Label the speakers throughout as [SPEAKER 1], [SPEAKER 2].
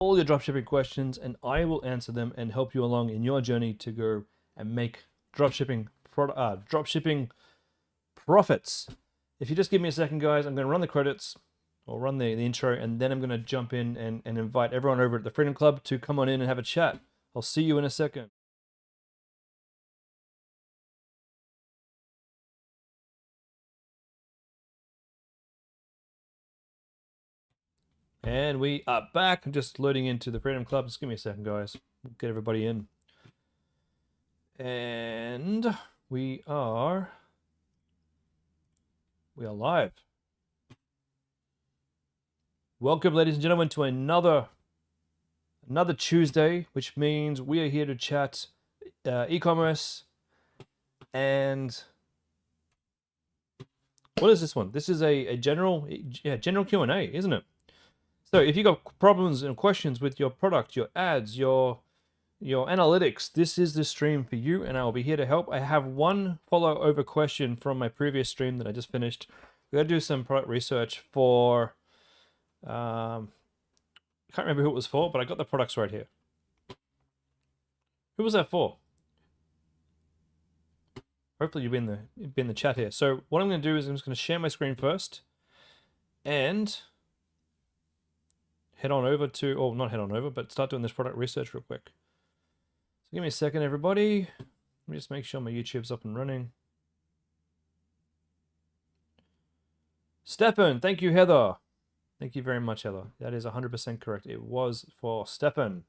[SPEAKER 1] all your dropshipping questions, and I will answer them and help you along in your journey to go and make dropshipping profits. If you just give me a second, guys, I'm going to run the credits or run the intro, and then I'm going to jump in and invite everyone over at the Freedom Club to come on in and have a chat. I'll see you in a second. And we are back. I'm just loading into the Freedom Club. Just give me a second, guys. Get everybody in. And we are live. Welcome, ladies and gentlemen, to another Tuesday, which means we are here to chat e-commerce. And what is this one? This is a general Q&A, isn't it? So if you got problems and questions with your product, your ads, your analytics, this is the stream for you, and I'll be here to help. I have one follow-over question from my previous stream that I just finished. We got to do some product research for, I can't remember who it was for, but I got the products right here. Who was that for? Hopefully you've been in the chat here. So what I'm going to do is I'm just going to share my screen first, and head on over to, or not head on over, but start doing this product research real quick. So give me a second, everybody. Let me just make sure my YouTube's up and running. Stefan, thank you, Heather. Thank you very much, Heather. That is 100% correct. It was for Stefan.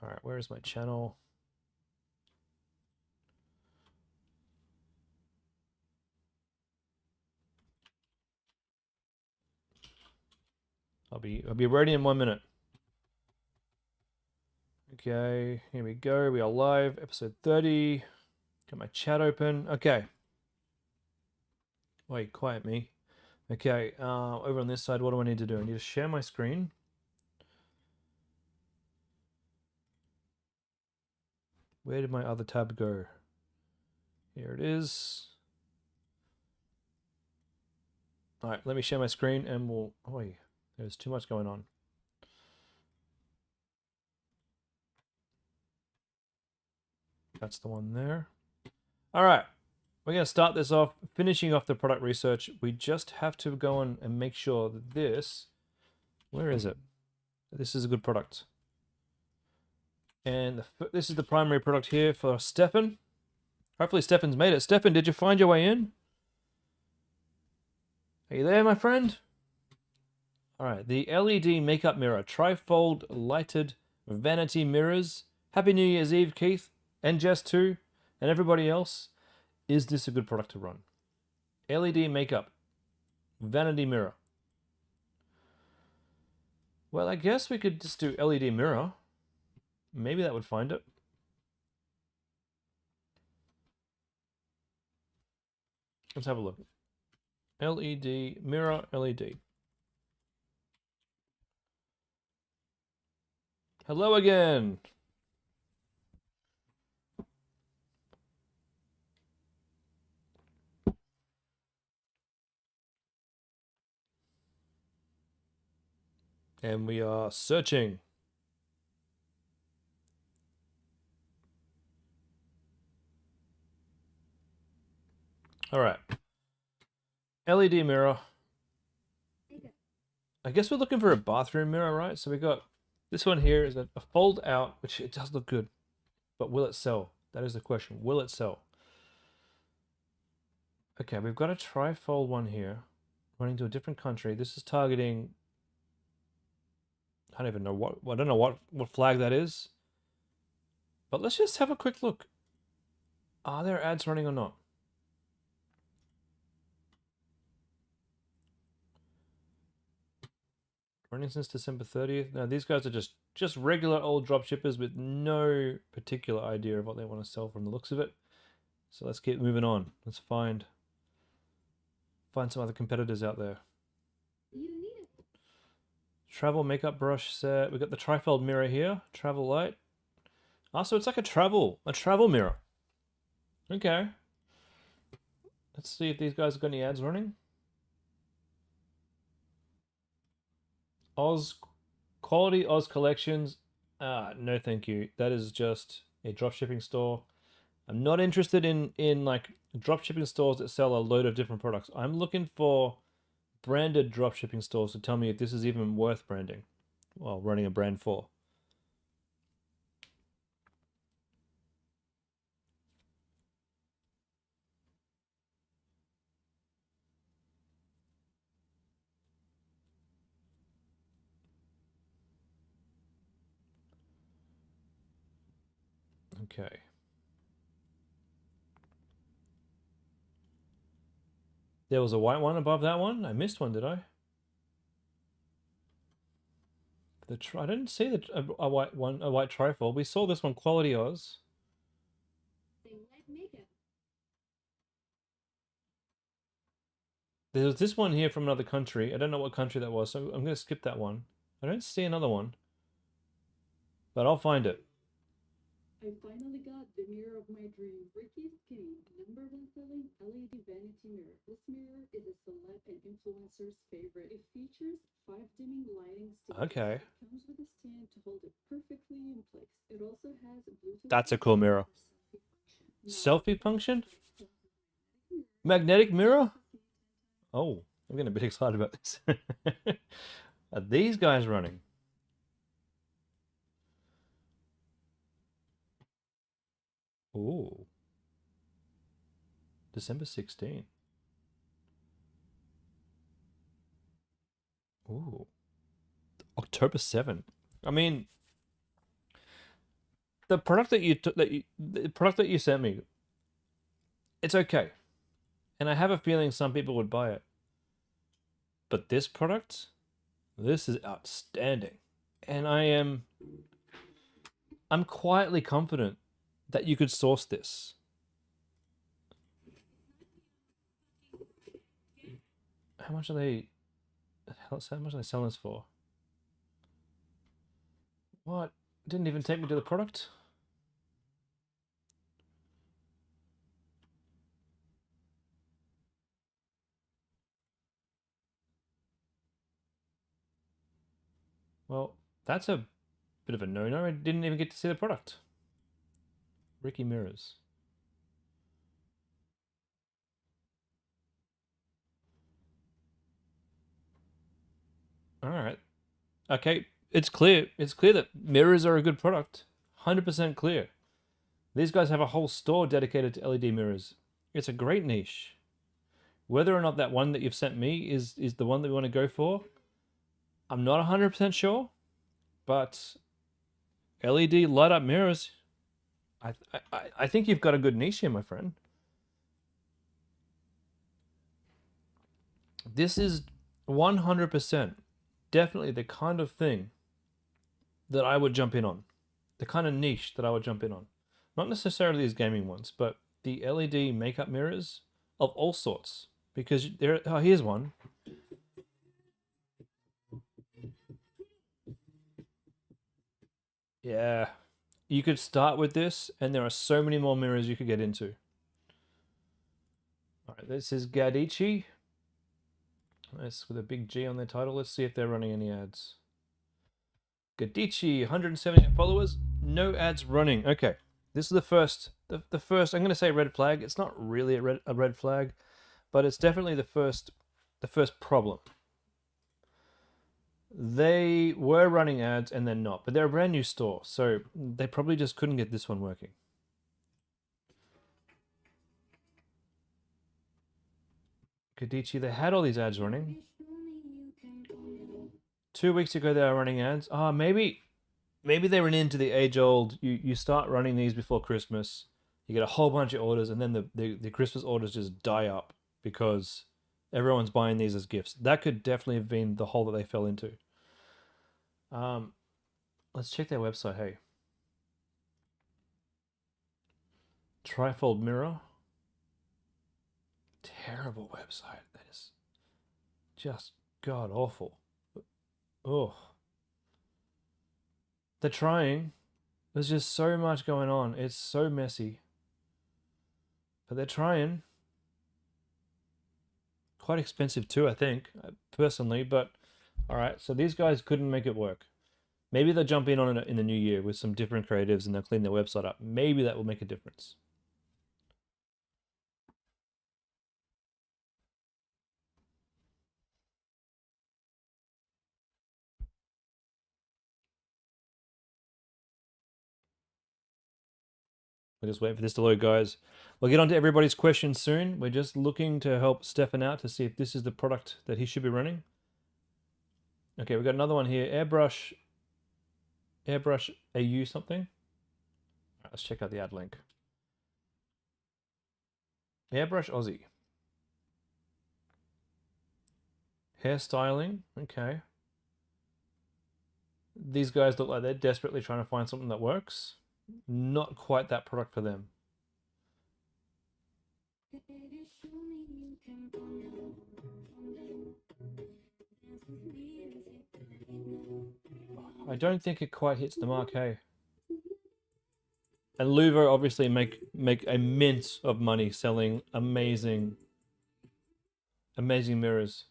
[SPEAKER 1] All right, where is my channel? I'll be ready in 1 minute. Okay, here we go. We are live, episode 30. Got my chat open. Okay. Wait, quiet me. Okay, over on this side, what do I need to do? I need to share my screen. Where did my other tab go? Here it is. All right, let me share my screen and we'll... Oh, there's too much going on. That's the one there. All right, we're going to start this off, finishing off the product research. We just have to go on and make sure that this... Where is it? This is a good product. And this is the primary product here for Stefan. Hopefully Stefan's made it. Stefan, did you find your way in? Are you there, my friend? All right, the LED makeup mirror, trifold lighted vanity mirrors. Happy New Year's Eve, Keith, and Jess too, and everybody else. Is this a good product to run? LED makeup, vanity mirror. Well, I guess we could just do LED mirror. Maybe that would find it. Let's have a look. LED mirror, LED. Hello again. And we are searching. All right. LED mirror. I guess we're looking for a bathroom mirror, right? So we got this one here is a fold out, which it does look good, but will it sell? That is the question. Will it sell? Okay, we've got a trifold one here, running to a different country. This is targeting, I don't even know I don't know what flag that is. But let's just have a quick look. Are there ads running or not? Running since December 30th. Now these guys are just regular old drop shippers with no particular idea of what they want to sell from the looks of it. So let's keep moving on. Let's find some other competitors out there. Travel makeup brush set. We've got the trifold mirror here. Travel light. Ah, so it's like a travel mirror. Okay. Let's see if these guys have got any ads running. Oz quality Oz collections. No, thank you. That is just a dropshipping store. I'm not interested in like dropshipping stores that sell a load of different products. I'm looking for branded dropshipping stores to tell me if this is even worth branding. Well, running a brand for. Okay. There was a white one above that one. I missed one, did I? I didn't see a white one, a white trifle. We saw this one, Quality Oz. There's this one here from another country. I don't know what country that was, so I'm going to skip that one. I don't see another one, but I'll find it.
[SPEAKER 2] I finally got the mirror of my dreams. Ricky Skinny, #1 selling LED vanity mirror. This mirror is a celeb and influencer's favorite. It features 5 dimming lighting stickers.
[SPEAKER 1] Okay.
[SPEAKER 2] It comes with a stand to hold it perfectly in place. It also has a Bluetooth.
[SPEAKER 1] That's a cool mirror. Selfie function? Magnetic mirror? Oh, I'm getting a bit excited about this. Are these guys running? Ooh. December 16th. Ooh. October 7th. I mean, the product that you sent me, it's okay. And I have a feeling some people would buy it. But this product, this is outstanding. And I'm quietly confident that you could source this. How much are they selling this for? What? Didn't even take me to the product? Well, that's a bit of a no-no. I didn't even get to see the product. Ricky Mirrors. All right. Okay, it's clear. It's clear that mirrors are a good product. 100% clear. These guys have a whole store dedicated to LED mirrors. It's a great niche. Whether or not that one that you've sent me is the one that we want to go for, I'm not 100% sure, but LED light up mirrors, I think you've got a good niche here, my friend. This is 100% definitely the kind of thing that I would jump in on. The kind of niche that I would jump in on. Not necessarily these gaming ones, but the LED makeup mirrors of all sorts. Because here's one. Yeah. You could start with this, and there are so many more mirrors you could get into. All right, this is Gadici. That's with a big G on their title. Let's see if they're running any ads. Gadici, 170 followers, no ads running. Okay, this is the first. The first. I'm going to say red flag. It's not really a red flag, but it's definitely the first problem. They were running ads and they're not, but they're a brand new store, so they probably just couldn't get this one working. Kadichi, they had all these ads running. 2 weeks ago they were running ads. Maybe they ran into the age-old, you start running these before Christmas, you get a whole bunch of orders, and then the Christmas orders just die up because everyone's buying these as gifts. That could definitely have been the hole that they fell into. Let's check their website, hey. Trifold mirror. Terrible website. That is just god awful. Oh. They're trying. There's just so much going on. It's so messy. But they're trying. Quite expensive too, I think, personally, but All right, so these guys couldn't make it work. Maybe they'll jump in on it in the new year with some different creatives and they'll clean their website up. Maybe that will make a difference. We'll just wait for this to load, guys. We'll get on to everybody's questions soon. We're just looking to help Stefan out to see if this is the product that he should be running. Okay, we've got another one here. Airbrush AU something. All right, let's check out the ad link. Airbrush Aussie. Hairstyling. Okay. These guys look like they're desperately trying to find something that works. Not quite that product for them. I don't think it quite hits the mark, hey. And Luvo obviously make a mint of money selling amazing mirrors.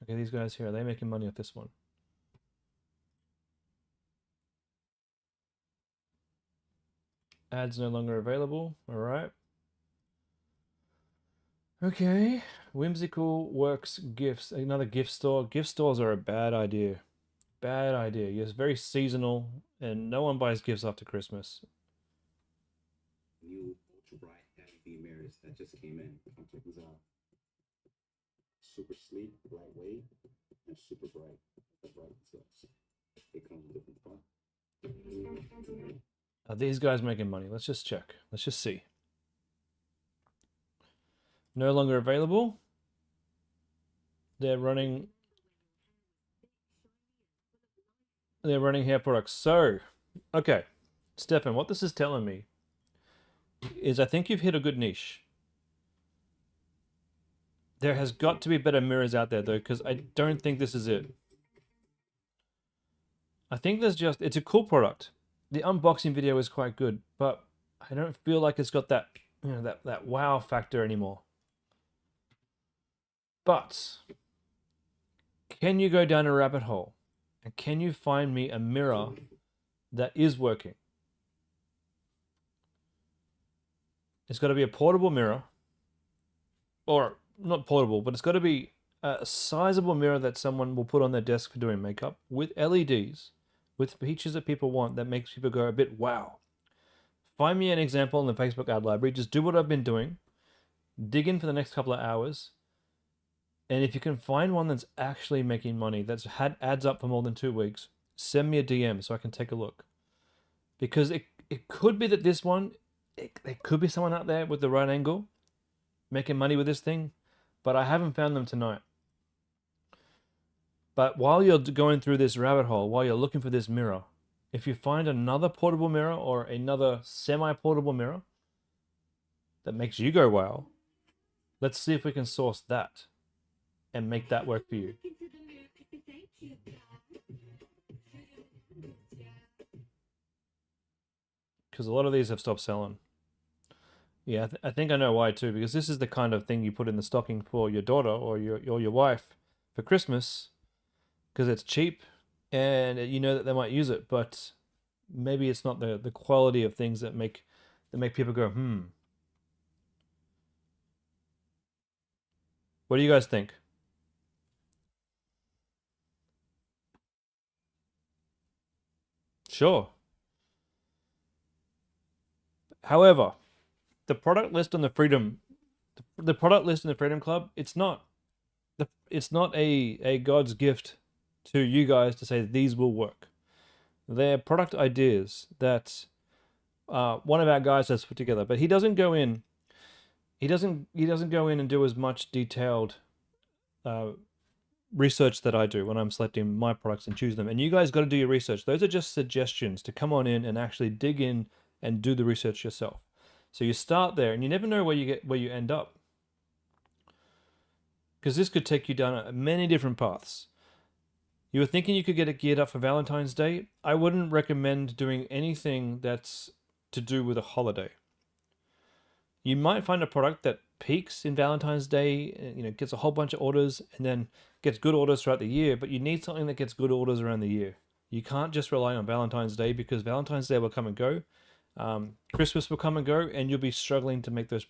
[SPEAKER 1] Okay, these guys here, are they making money off this one? Ads no longer available. All right. Okay. Whimsical Works Gifts. Another gift store. Gift stores are a bad idea. Bad idea. Yes, very seasonal, and no one buys gifts after Christmas.
[SPEAKER 3] New ultra bright LED mirrors that just came in. Come check these out. Super sleek, lightweight, and super bright. The brightness goes. It comes with different fun.
[SPEAKER 1] Are these guys making money? Let's just check. Let's just see. No longer available. They're running hair products. So, okay, Stefan, what this is telling me is I think you've hit a good niche. There has got to be better mirrors out there though, because I don't think this is it. I think it's a cool product. The unboxing video is quite good, but I don't feel like it's got that, that wow factor anymore. But can you go down a rabbit hole? And can you find me a mirror that is working? It's got to be a portable mirror. Or not portable, but it's got to be a sizable mirror that someone will put on their desk for doing makeup with LEDs, with features that people want that makes people go a bit wow. Find me an example in the Facebook ad library. Just do what I've been doing. Dig in for the next couple of hours. And if you can find one that's actually making money, that's had ads up for more than 2 weeks, send me a DM so I can take a look. Because it could be that this one, there could be someone out there with the right angle making money with this thing, but I haven't found them tonight. But while you're going through this rabbit hole, while you're looking for this mirror, if you find another portable mirror or another semi-portable mirror that makes you go wow, let's see if we can source that and make that work for you. Because a lot of these have stopped selling. Yeah, I think I know why too, because this is the kind of thing you put in the stocking for your daughter or your wife for Christmas, because it's cheap and you know that they might use it, but maybe it's not the quality of things that make people go, What do you guys think? Sure. However, the product list on the product list in the Freedom Club, it's not a God's gift to you guys to say these will work. They're product ideas that one of our guys has put together, but he doesn't go in. He doesn't go in and do as much detailed research that I do when I'm selecting my products and choose them. And you guys got to do your research. Those are just suggestions to come on in and actually dig in and do the research yourself. So you start there, and you never know where you end up, because this could take you down many different paths. You were thinking you could get it geared up for Valentine's Day. I wouldn't recommend doing anything that's to do with a holiday. You might find a product that peaks in Valentine's Day, gets a whole bunch of orders and then gets good orders throughout the year, but you need something that gets good orders around the year. You can't just rely on Valentine's Day, because Valentine's Day will come and go. Christmas will come and go, and you'll be struggling to make those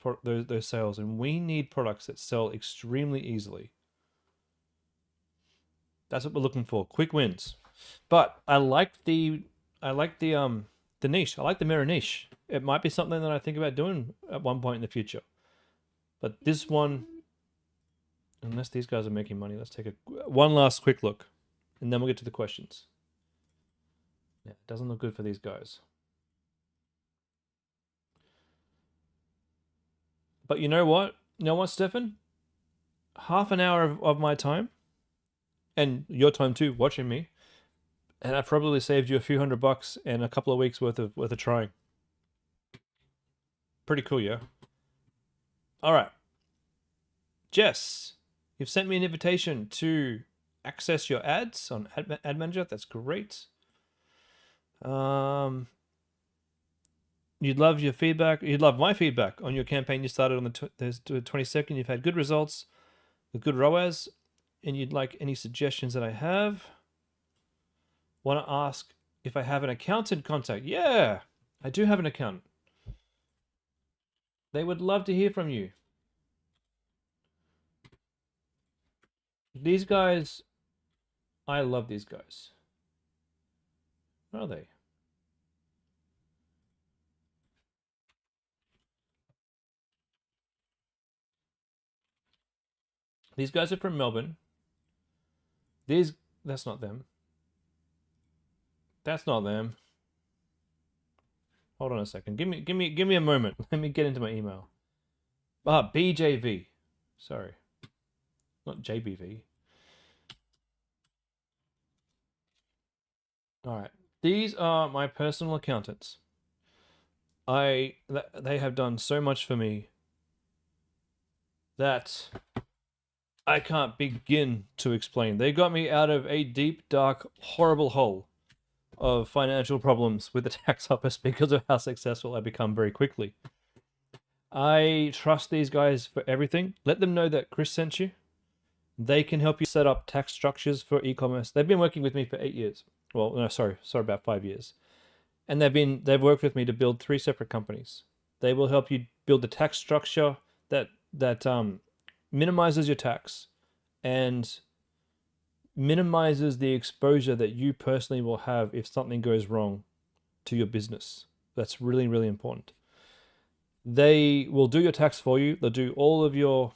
[SPEAKER 1] sales. And we need products that sell extremely easily. That's what we're looking for. Quick wins. But I like the niche. I like the mirror niche. It might be something that I think about doing at one point in the future. But this one, unless these guys are making money, let's take one last quick look, and then we'll get to the questions. Yeah, it doesn't look good for these guys. But you know what? You know what, Stefan? Half an hour of my time, and your time too, watching me, and I've probably saved you a few $100 and a couple of weeks worth of trying. Pretty cool, yeah? All right. Jess, you've sent me an invitation to access your ads on Ad Manager. That's great. You'd love your feedback. You'd love my feedback on your campaign you started on the 22nd. You've had good results with good ROAS, and you'd like any suggestions that I have. Want to ask if I have an accountant contact? Yeah, I do have an accountant. They would love to hear from you. These guys, I love these guys. Where are they? These guys are from Melbourne. That's not them. That's not them. Hold on a second. Give me a moment. Let me get into my email. BJV. Sorry. Not JBV. All right. These are my personal accountants. They have done so much for me that I can't begin to explain. They got me out of a deep, dark, horrible hole of financial problems with the tax office because of how successful I become very quickly. I trust these guys for everything. Let them know that Chris sent you. They can help you set up tax structures for e-commerce. They've been working with me for 8 years. Well, no, sorry, about 5 years. And they've worked with me to build 3 separate companies. They will help you build a tax structure that minimizes your tax and minimizes the exposure that you personally will have if something goes wrong to your business. That's really, really important. They will do your tax for you. They'll do all of your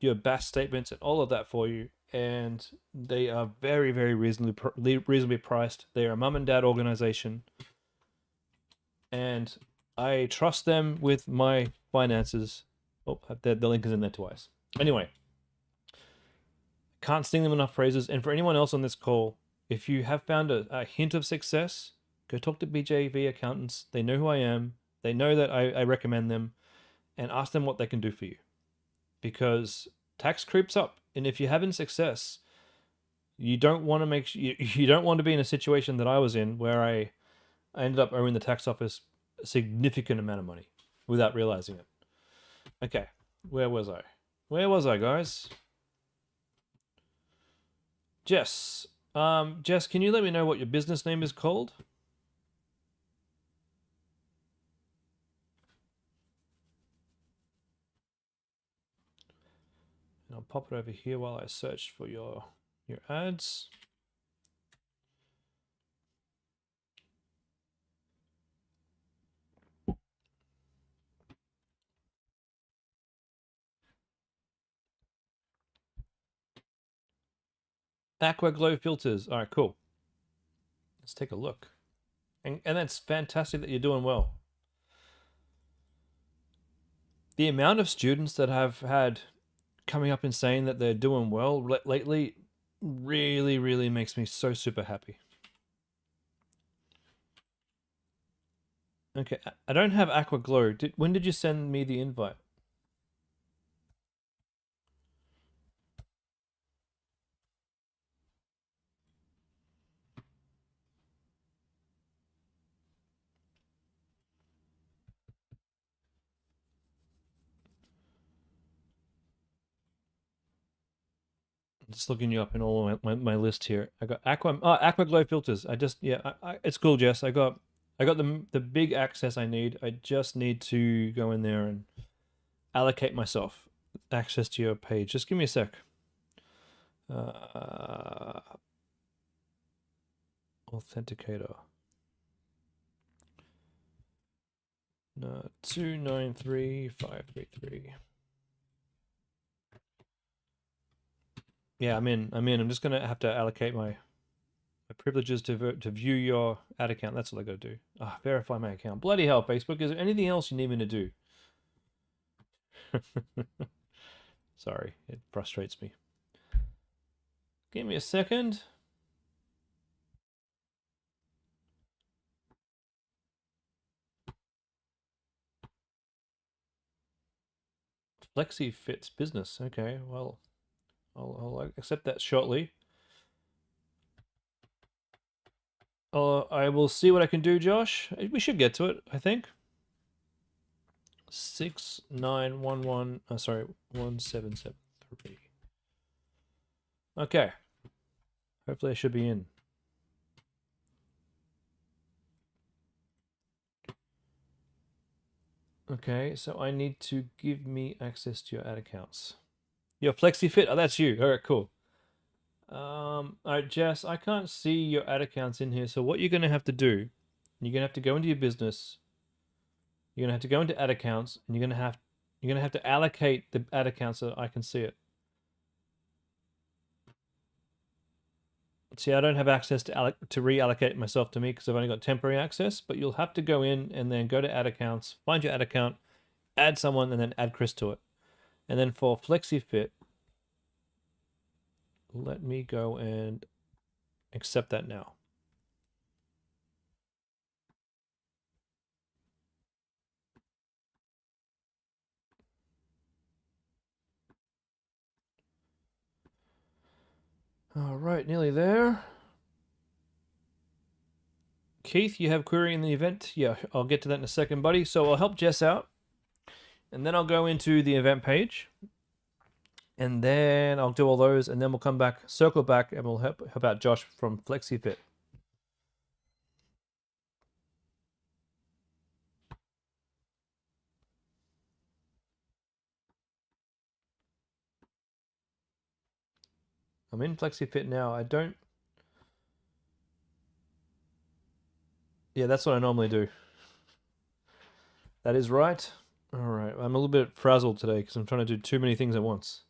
[SPEAKER 1] BAS statements and all of that for you. And they are very, very reasonably priced. They are a mum and dad organization. And I trust them with my finances. Oh, the link is in there twice. Anyway, can't sing them enough praises. And for anyone else on this call, if you have found a hint of success, go talk to BJV accountants. They know who I am. They know that I recommend them, and ask them what they can do for you. Because tax creeps up, and if you're having success, you don't want to you don't want to be in a situation that I was in, where I ended up owing the tax office a significant amount of money without realizing it. Okay, where was I? Where was I, guys? Jess. Jess, can you let me know what your business name is called? And I'll pop it over here while I search for your ads. Aqua Glow filters. All right, cool. Let's take a look. And that's fantastic that you're doing well. The amount of students that have had coming up and saying that they're doing well lately really, really makes me so super happy. Okay, I don't have Aqua Glow. When did you send me the invite? Just looking you up in all my list here. I got Aqua Glow filters. It's cool, Jess. I got the big access I need. I just need to go in there and allocate myself access to your page. Just give me a sec. Authenticator. No, 293533. Yeah, I'm in. I'm just gonna have to allocate my privileges to view your ad account. That's all I gotta do. Verify my account. Bloody hell, Facebook. Is there anything else you need me to do? Sorry, it frustrates me. Give me a second. Flexi Fits business. Okay, well, I'll accept that shortly. I will see what I can do, Josh. We should get to it, I think. 6911. Sorry, 1773. Okay. Hopefully I should be in. Okay, so I need to give me access to your ad accounts. Your FlexiFit. Oh, that's you. All right, cool. All right, Jess, I can't see your ad accounts in here. So what you're going to have to do, you're going to have to go into your business. You're going to have to go into ad accounts, and you're going to have to allocate the ad account so that I can see it. See, I don't have access to reallocate myself to me because I've only got temporary access, but you'll have to go in and then go to ad accounts, find your ad account, add someone, and then add Chris to it. And then for FlexiFit, let me go and accept that now. All right, nearly there. Keith, you have query in the event? Yeah, I'll get to that in a second, buddy. So I'll help Jess out. And then I'll go into the event page. And then I'll do all those. And then we'll come back, circle back, and we'll help out Josh from FlexiFit. I'm in FlexiFit now. I don't... Yeah, that's what I normally do. That is right. All right, I'm a little bit frazzled today because I'm trying to do too many things at once.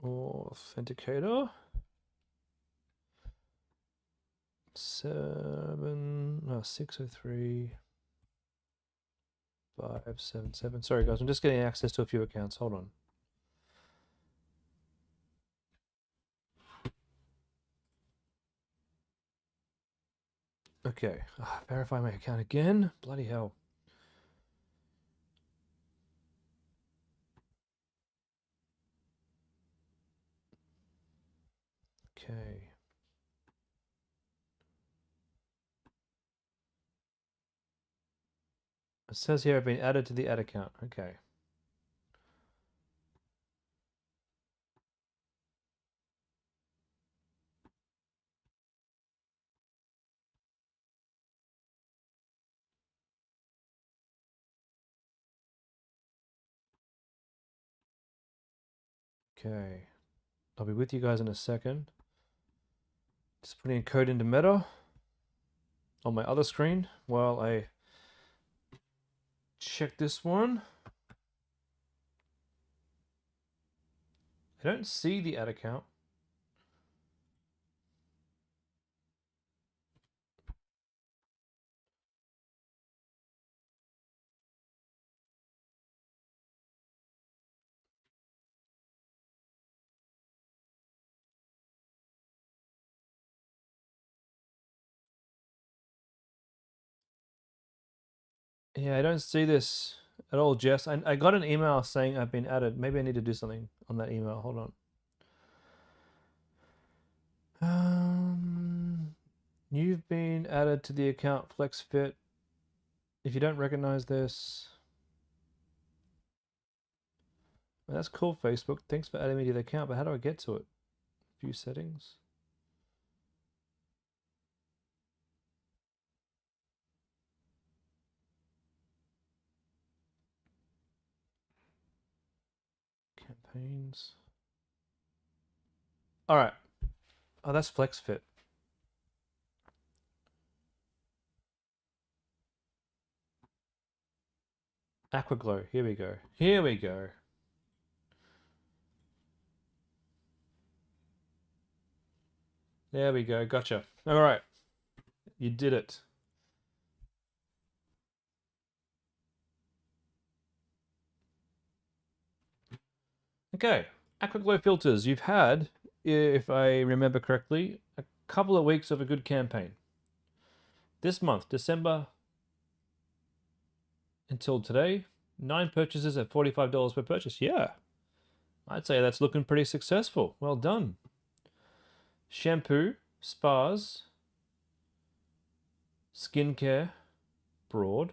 [SPEAKER 1] Authenticator. 603 577. Sorry, guys, I'm just getting access to a few accounts. Hold on. Okay, verify my account again. Bloody hell. Okay. It says here I've been added to the ad account. Okay. Okay. I'll be with you guys in a second. Just putting in code into Meta on my other screen while I check this one. I don't see the ad account. Yeah, I don't see this at all, Jess. I got an email saying I've been added. Maybe I need to do something on that email. Hold on. You've been added to the account FlexFit. If you don't recognize this, That's cool, Facebook. Thanks for adding me to the account, but how do I get to it? View settings. Campaigns. All right. Oh, that's FlexFit. Aquaglow. Here we go. Here we go. There we go. Gotcha. All right. You did it. Okay. Aquaglow filters. You've had, if I remember correctly, a couple of weeks of a good campaign. This month, December until today, 9 purchases at $45 per purchase. Yeah. I'd say that's looking pretty successful. Well done. Shampoo, spas, skincare, broad,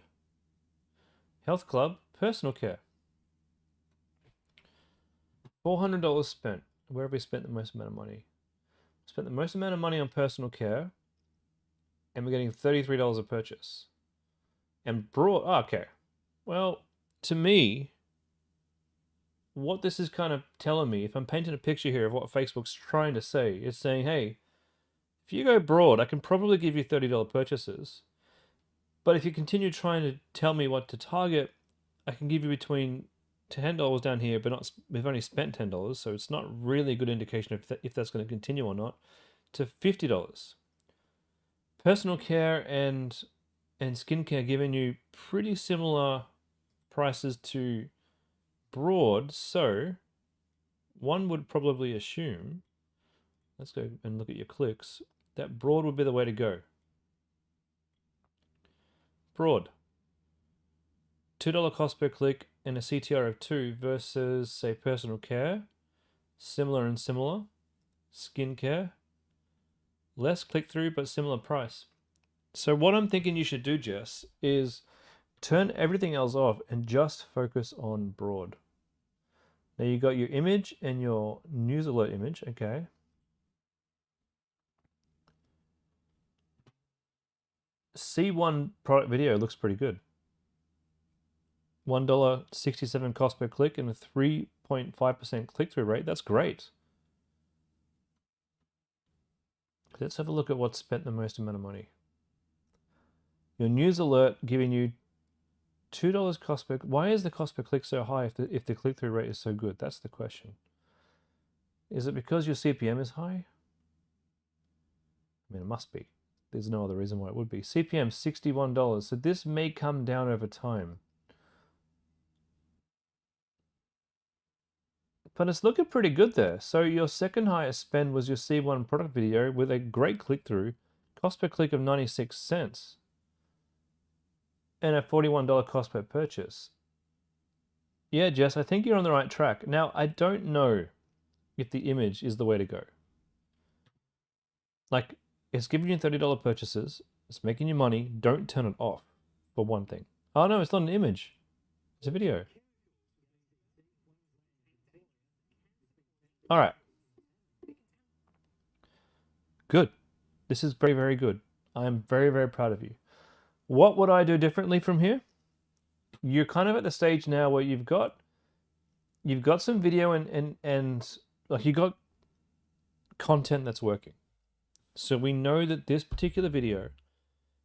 [SPEAKER 1] health club, personal care. $400 spent. Where have we spent the most amount of money? Spent the most amount of money on personal care, and we're getting $33 a purchase. And broad, oh, okay. Well, to me, what this is kind of telling me, if I'm painting a picture here of what Facebook's trying to say, it's saying, hey, if you go broad, I can probably give you $30 purchases. But if you continue trying to tell me what to target, I can give you between $10 down here, but not, we've only spent $10, so it's not really a good indication if that's going to continue or not, to $50. Personal care and skincare giving you pretty similar prices to broad, so one would probably assume, let's go and look at your clicks, that broad would be the way to go. Broad. $2 cost per click and a CTR of 2 versus, say, personal care, similar and similar, skincare, less click-through but similar price. So what I'm thinking you should do, Jess, is turn everything else off and just focus on broad. Now you got your image and your news alert image, okay. C1 product video looks pretty good. $1.67 cost per click and a 3.5% click-through rate. That's great. Let's have a look at what's spent the most amount of money. Your news alert giving you $2 cost per. Why is the cost per click so high if the click-through rate is so good? That's the question. Is it because your CPM is high? I mean, it must be. There's no other reason why it would be. CPM $61. So this may come down over time. But it's looking pretty good there. So your second highest spend was your C1 product video with a great click-through, cost per click of 96 cents, and a $41 cost per purchase. Yeah, Jess, I think you're on the right track. Now, I don't know if the image is the way to go. Like, it's giving you $30 purchases, it's making you money, don't turn it off, for one thing. Oh no, it's not an image, it's a video. All right. Good. This is very, very good. I'm very, very proud of you. What would I do differently from here? You're kind of at the stage now where you've got some video and like you got content that's working. So we know that this particular video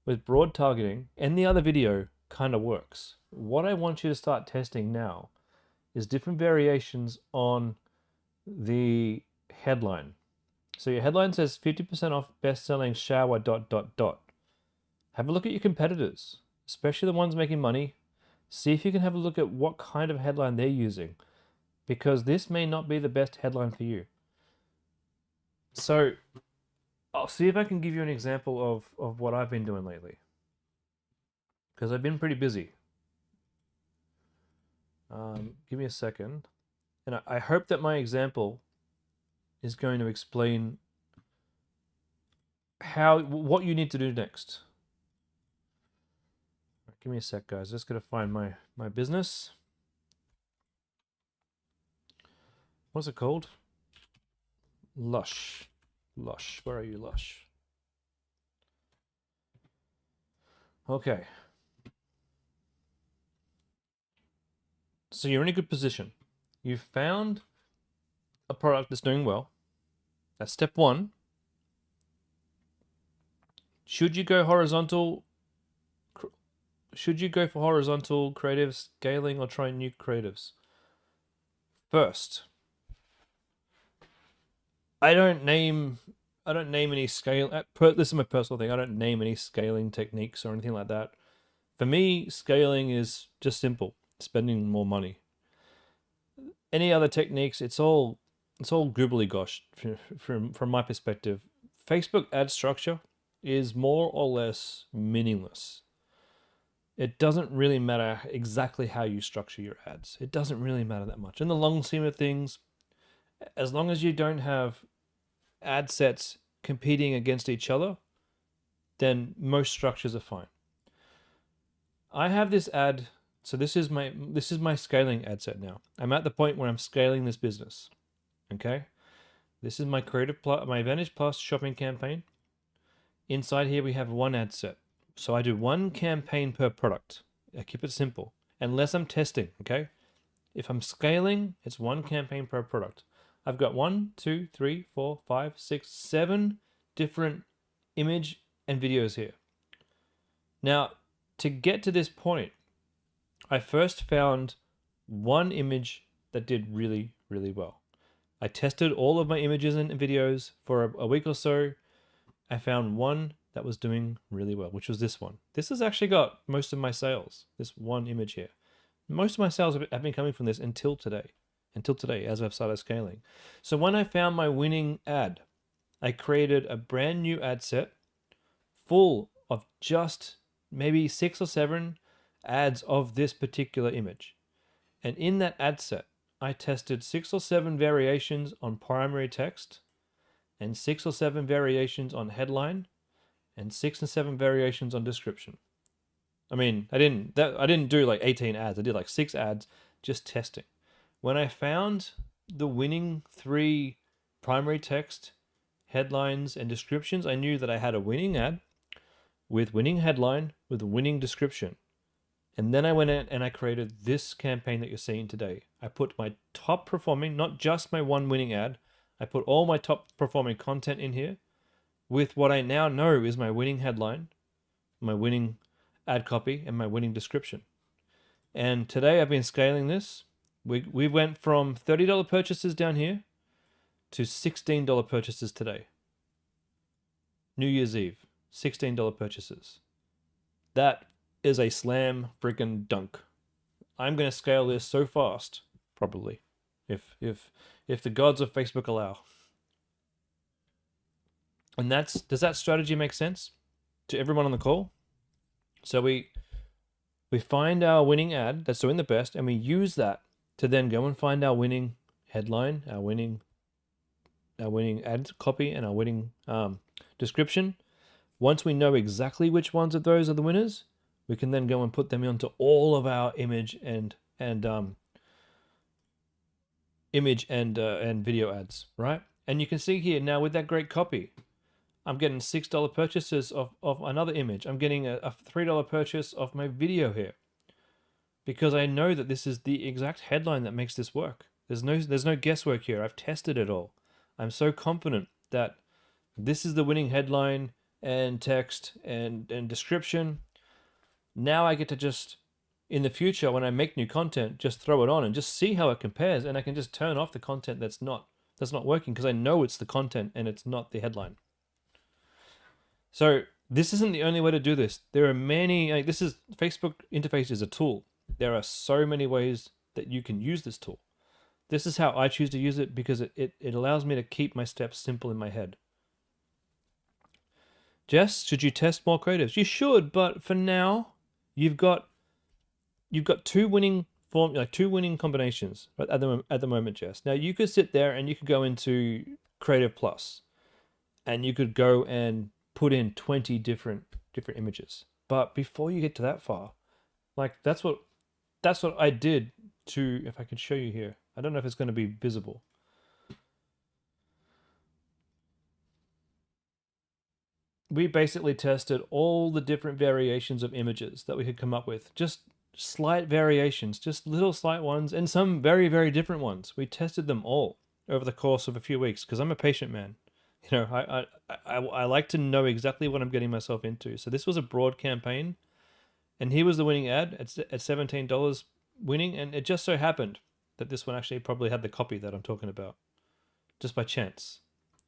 [SPEAKER 1] with broad targeting and the other video kind of works. What I want you to start testing now is different variations on the headline. So your headline says 50% off best-selling shower ... Have a look at your competitors, especially the ones making money. See if you can have a look at what kind of headline they're using, because this may not be the best headline for you. So I'll see if I can give you an example of what I've been doing lately, because I've been pretty busy. Give me a second. And I hope that my example is going to explain what you need to do next. Right, give me a sec, guys. Just gotta find my business. What's it called? Lush. Lush. Where are you, Lush? Okay. So you're in a good position. You've found a product that's doing well. That's step one. Should you go horizontal? Should you go for horizontal creative scaling or try new creatives? First, I don't name any scale. This is my personal thing. I don't name any scaling techniques or anything like that. For me, scaling is just simple: spending more money. Any other techniques, it's all goobly gosh from my perspective. Facebook ad structure is more or less meaningless. It doesn't really matter exactly how you structure your ads. It doesn't really matter that much. In the long scheme of things, as long as you don't have ad sets competing against each other, then most structures are fine. I have this ad, so this is my scaling ad set now. I'm at the point where I'm scaling this business. Okay? This is my my Advantage Plus shopping campaign. Inside here we have one ad set. So I do one campaign per product. I keep it simple. Unless I'm testing, okay? If I'm scaling, it's one campaign per product. I've got 1, 2, 3, 4, 5, 6, 7 different image and videos here. Now, to get to this point, I first found one image that did really, really well. I tested all of my images and videos for a week or so. I found one that was doing really well, which was this one. This has actually got most of my sales, this one image here. Most of my sales have been coming from this until today, as I've started scaling. So when I found my winning ad, I created a brand new ad set full of just maybe 6 or 7 ads of this particular image. And in that ad set, I tested 6 or 7 variations on primary text and 6 or 7 variations on headline and 6 and 7 variations on description. I mean, I didn't do like 18 ads. I did like 6 ads just testing. When I found the winning 3 primary text, headlines, and descriptions, I knew that I had a winning ad with winning headline, with winning description. And then I went in and I created this campaign that you're seeing today. I put my top performing, not just my one winning ad, I put all my top performing content in here with what I now know is my winning headline, my winning ad copy, and my winning description. And today I've been scaling this. We went from $30 purchases down here to $16 purchases today. New Year's Eve, $16 purchases. That is a slam freaking dunk. I'm going to scale this so fast, probably, if the gods of Facebook allow. And does that strategy make sense to everyone on the call? So we find our winning ad that's doing the best, and we use that to then go and find our winning headline, our winning ad copy, and our winning description. Once we know exactly which ones of those are the winners, we can then go and put them onto all of our image and video ads, right? And you can see here now with that great copy, I'm getting $6 purchases of another image. I'm getting a $3 purchase of my video here because I know that this is the exact headline that makes this work. There's no guesswork here. I've tested it all. I'm so confident that this is the winning headline and text and description. Now I get to just, in the future, when I make new content, just throw it on and just see how it compares. And I can just turn off the content that's not working because I know it's the content and it's not the headline. So this isn't the only way to do this. There are many, Facebook interface is a tool. There are so many ways that you can use this tool. This is how I choose to use it because it allows me to keep my steps simple in my head. Jess, should you test more creatives? You should, but for now, you've got 2 winning combinations right at the moment, Jess. Now you could sit there and you could go into Creative Plus, and you could go and put in 20 different images. But before you get to that far, like that's what I did to, if I can show you here. I don't know if it's going to be visible. we basically tested all the different variations of images that we could come up with. Just slight variations, just little slight ones, and some very, very different ones. We tested them all over the course of a few weeks because I'm a patient man. You know, I like to know exactly what I'm getting myself into. So this was a broad campaign, and here was the winning ad at $17 winning, and it just so happened that this one actually probably had the copy that I'm talking about, just by chance.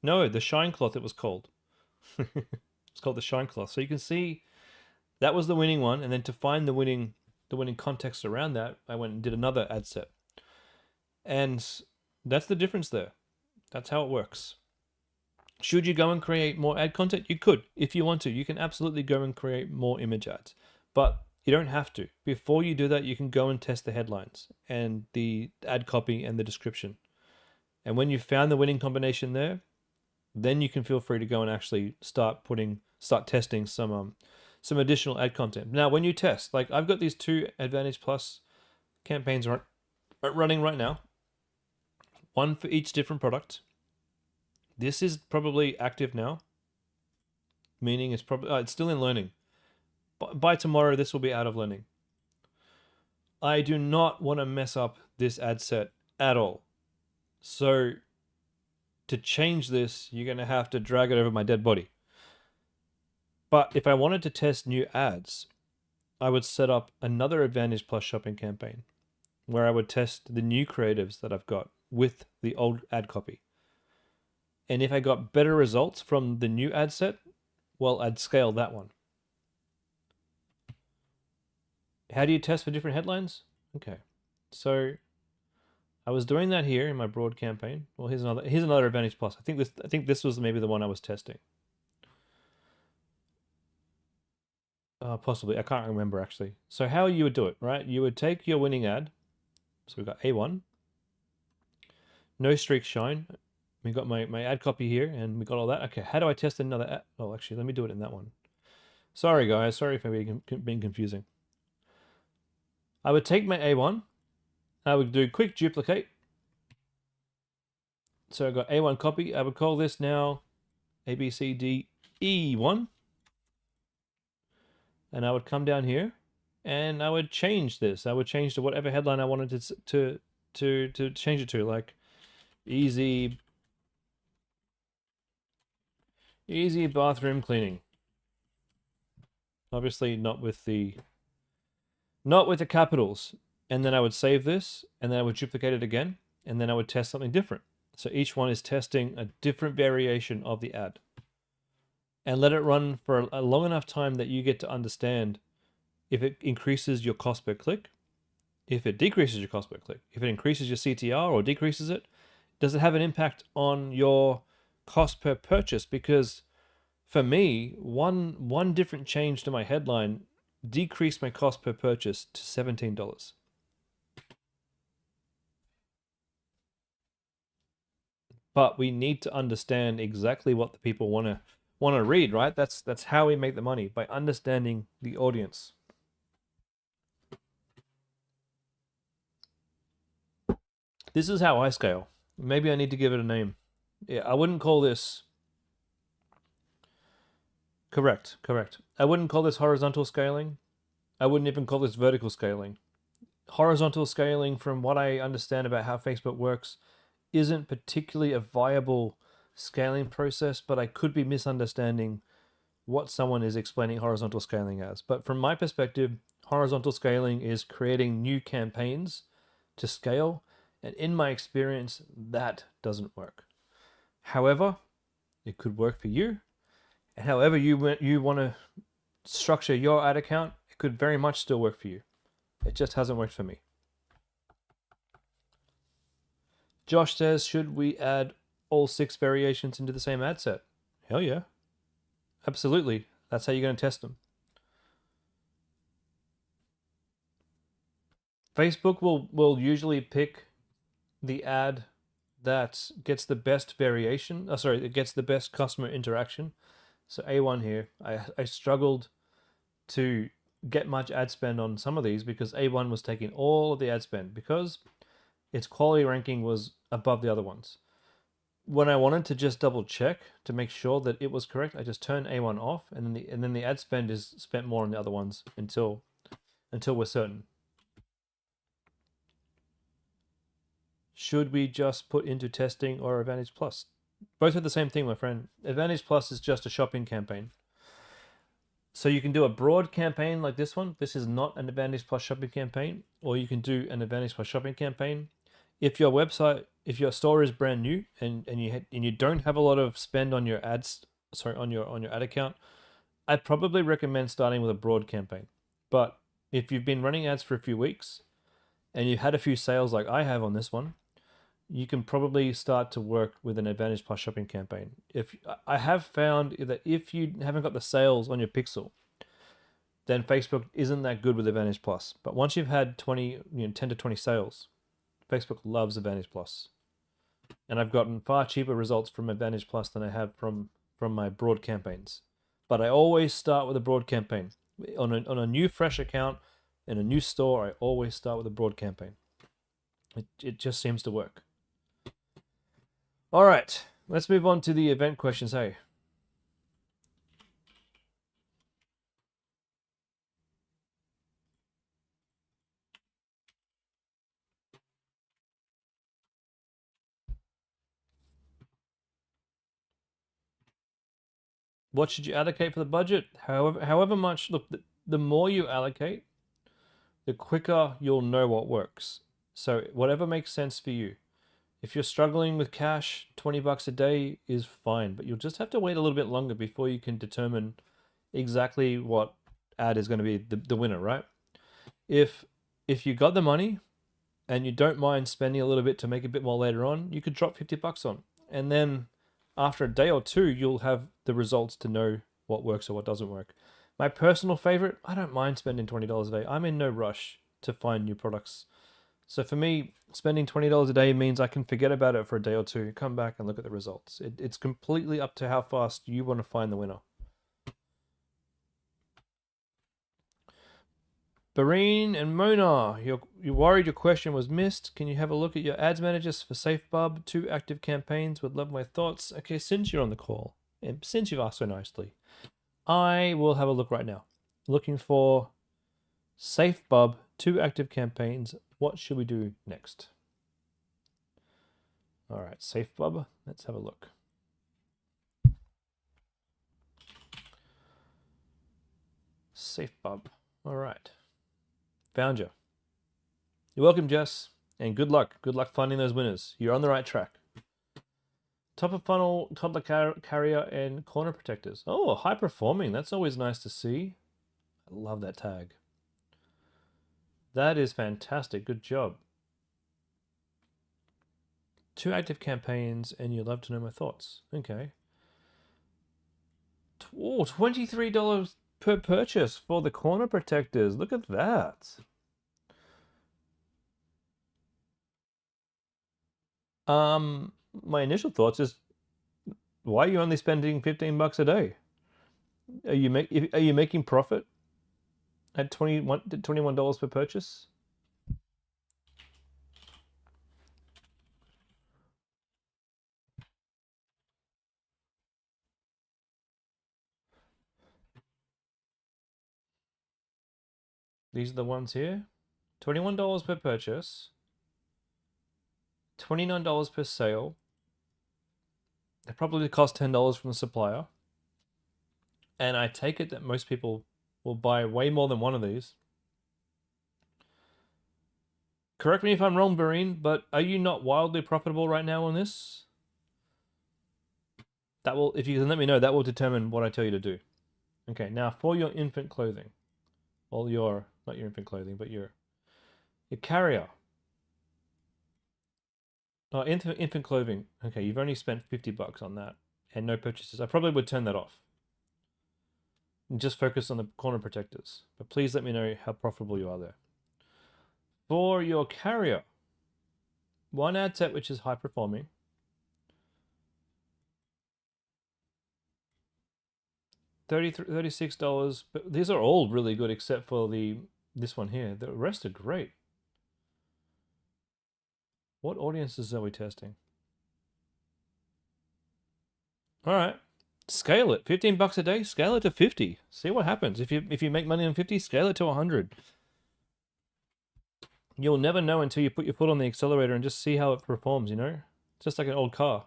[SPEAKER 1] No, the Shine Cloth it was called. It's called the Shine Cloth. So you can see that was the winning one, and then to find the winning context around that, I went and did another ad set. And that's the difference there. That's how it works. Should you go and create more ad content? You could. If you want to, you can absolutely go and create more image ads. But you don't have to. Before you do that, you can go and test the headlines and the ad copy and the description. And when you've found the winning combination there, then you can feel free to go and actually start testing some additional ad content. Now, when you test, like I've got these 2 Advantage Plus campaigns running right now, one for each different product. This is probably active now, meaning it's probably it's still in learning. By tomorrow, this will be out of learning. I do not want to mess up this ad set at all. So to change this, you're going to have to drag it over my dead body. But if I wanted to test new ads, I would set up another Advantage Plus shopping campaign where I would test the new creatives that I've got with the old ad copy. And if I got better results from the new ad set, well, I'd scale that one. How do you test for different headlines? Okay, so I was doing that here in my broad campaign. Well, here's another Advantage Plus. I think this was maybe the one I was testing. Possibly, I can't remember actually. So how you would do it, right? You would take your winning ad. So we've got A1, no streak shine. We got my ad copy here, and we got all that. Okay, how do I test another ad? Oh, actually, let me do it in that one. Sorry, guys. Sorry if I'm being confusing. I would take my A1. I would do quick duplicate. So I got A1 copy. I would call this now ABCDE1. And I would come down here, and I would change this. I would change to whatever headline I wanted to change it to, like easy bathroom cleaning. Obviously not with the capitals. And then I would save this, and then I would duplicate it again, and then I would test something different. So each one is testing a different variation of the ad. And let it run for a long enough time that you get to understand if it increases your cost per click, if it decreases your cost per click, if it increases your CTR or decreases it. Does it have an impact on your cost per purchase? Because for me, one different change to my headline decreased my cost per purchase to $17. But we need to understand exactly what the people want to read, right? That's how we make the money, by understanding the audience. This is how I scale. Maybe I need to give it a name. Yeah, I wouldn't call this... Correct. I wouldn't call this horizontal scaling. I wouldn't even call this vertical scaling. Horizontal scaling, from what I understand about how Facebook works, isn't particularly a viable scaling process, but I could be misunderstanding what someone is explaining horizontal scaling as. But from my perspective, horizontal scaling is creating new campaigns to scale, and in my experience, that doesn't work. However, it could work for you, and however you want to structure your ad account, it could very much still work for you. It just hasn't worked for me. Josh says, should we add all 6 variations into the same ad set? Hell yeah. Absolutely. That's how you're going to test them. Facebook will usually pick the ad that gets the best variation. It gets the best customer interaction. So A1 here, I struggled to get much ad spend on some of these because A1 was taking all of the ad spend because its quality ranking was above the other ones. when I wanted to just double check to make sure that it was correct, I just turn A1 off, and then the ad spend is spent more on the other ones until we're certain. Should we just put into testing or Advantage Plus? Both are the same thing, my friend. Advantage Plus is just a shopping campaign. So you can do a broad campaign like this one. This is not an Advantage Plus shopping campaign, or you can do an Advantage Plus shopping campaign. If your website, if your store is brand new and you don't have a lot of spend on your ads, on your ad account, I'd probably recommend starting with a broad campaign. But if you've been running ads for a few weeks and you've had a few sales like I have on this one, you can probably start to work with an Advantage Plus shopping campaign. If I have found that if you haven't got the sales on your pixel, then Facebook isn't that good with Advantage Plus. But once you've had 10 to 20 sales, Facebook loves Advantage Plus. And I've gotten far cheaper results from Advantage Plus than I have from my broad campaigns. But I always start with a broad campaign. On a new fresh account in a new store, I always start with a broad campaign. It just seems to work. All right, let's move on to the event questions. Hey. What should you allocate for the budget? However much, look, the more you allocate, the quicker you'll know what works. So whatever makes sense for you. If you're struggling with cash, 20 bucks a day is fine, but you'll just have to wait a little bit longer before you can determine exactly what ad is going to be the winner, right? If you got the money and you don't mind spending a little bit to make a bit more later on, you could drop 50 bucks on. And then after a day or two, you'll have the results to know what works or what doesn't work. My personal favorite, I don't mind spending $20 a day. I'm in no rush to find new products. So for me, spending $20 a day means I can forget about it for a day or two, come back and look at the results. It's completely up to how fast you want to find the winner. Bareen and Mona, you're worried your question was missed. Can you have a look at your ads managers for SafeBub? 2 active campaigns. Would love my thoughts. Okay, since you're on the call, and since you've asked so nicely, I will have a look right now. Looking for SafeBub, 2 active campaigns. What should we do next? All right, SafeBub. Let's have a look. SafeBub. All right. Found you. You're welcome, Jess. And good luck. Good luck finding those winners. You're on the right track. Top of funnel, toddler carrier, and corner protectors. Oh, high performing. That's always nice to see. I love that tag. That is fantastic. Good job. 2 active campaigns, and you'd love to know my thoughts. Okay. Oh, $23 per purchase for the corner protectors. Look at that. My initial thoughts is, why are you only spending 15 bucks a day? Are you making profit at $21 per purchase? These are the ones here. $21 per purchase. $29 per sale. They probably cost $10 from the supplier. And I take it that most people will buy way more than one of these. Correct me if I'm wrong, Bareen, but are you not wildly profitable right now on this? That will, if you can let me know, that will determine what I tell you to do. Okay, now for your infant clothing. Well, not your infant clothing, but your carrier. Oh, infant clothing. Okay, you've only spent 50 bucks on that and no purchases. I probably would turn that off. And just focus on the corner protectors. But please let me know how profitable you are there. For your carrier, one ad set which is high performing. $36. But these are all really good except for this one here. The rest are great. What audiences are we testing? All right. Scale it. $15 a day, scale it to 50. See what happens. If you make money on 50, scale it to 100. You'll never know until you put your foot on the accelerator and just see how it performs, you know? It's just like an old car.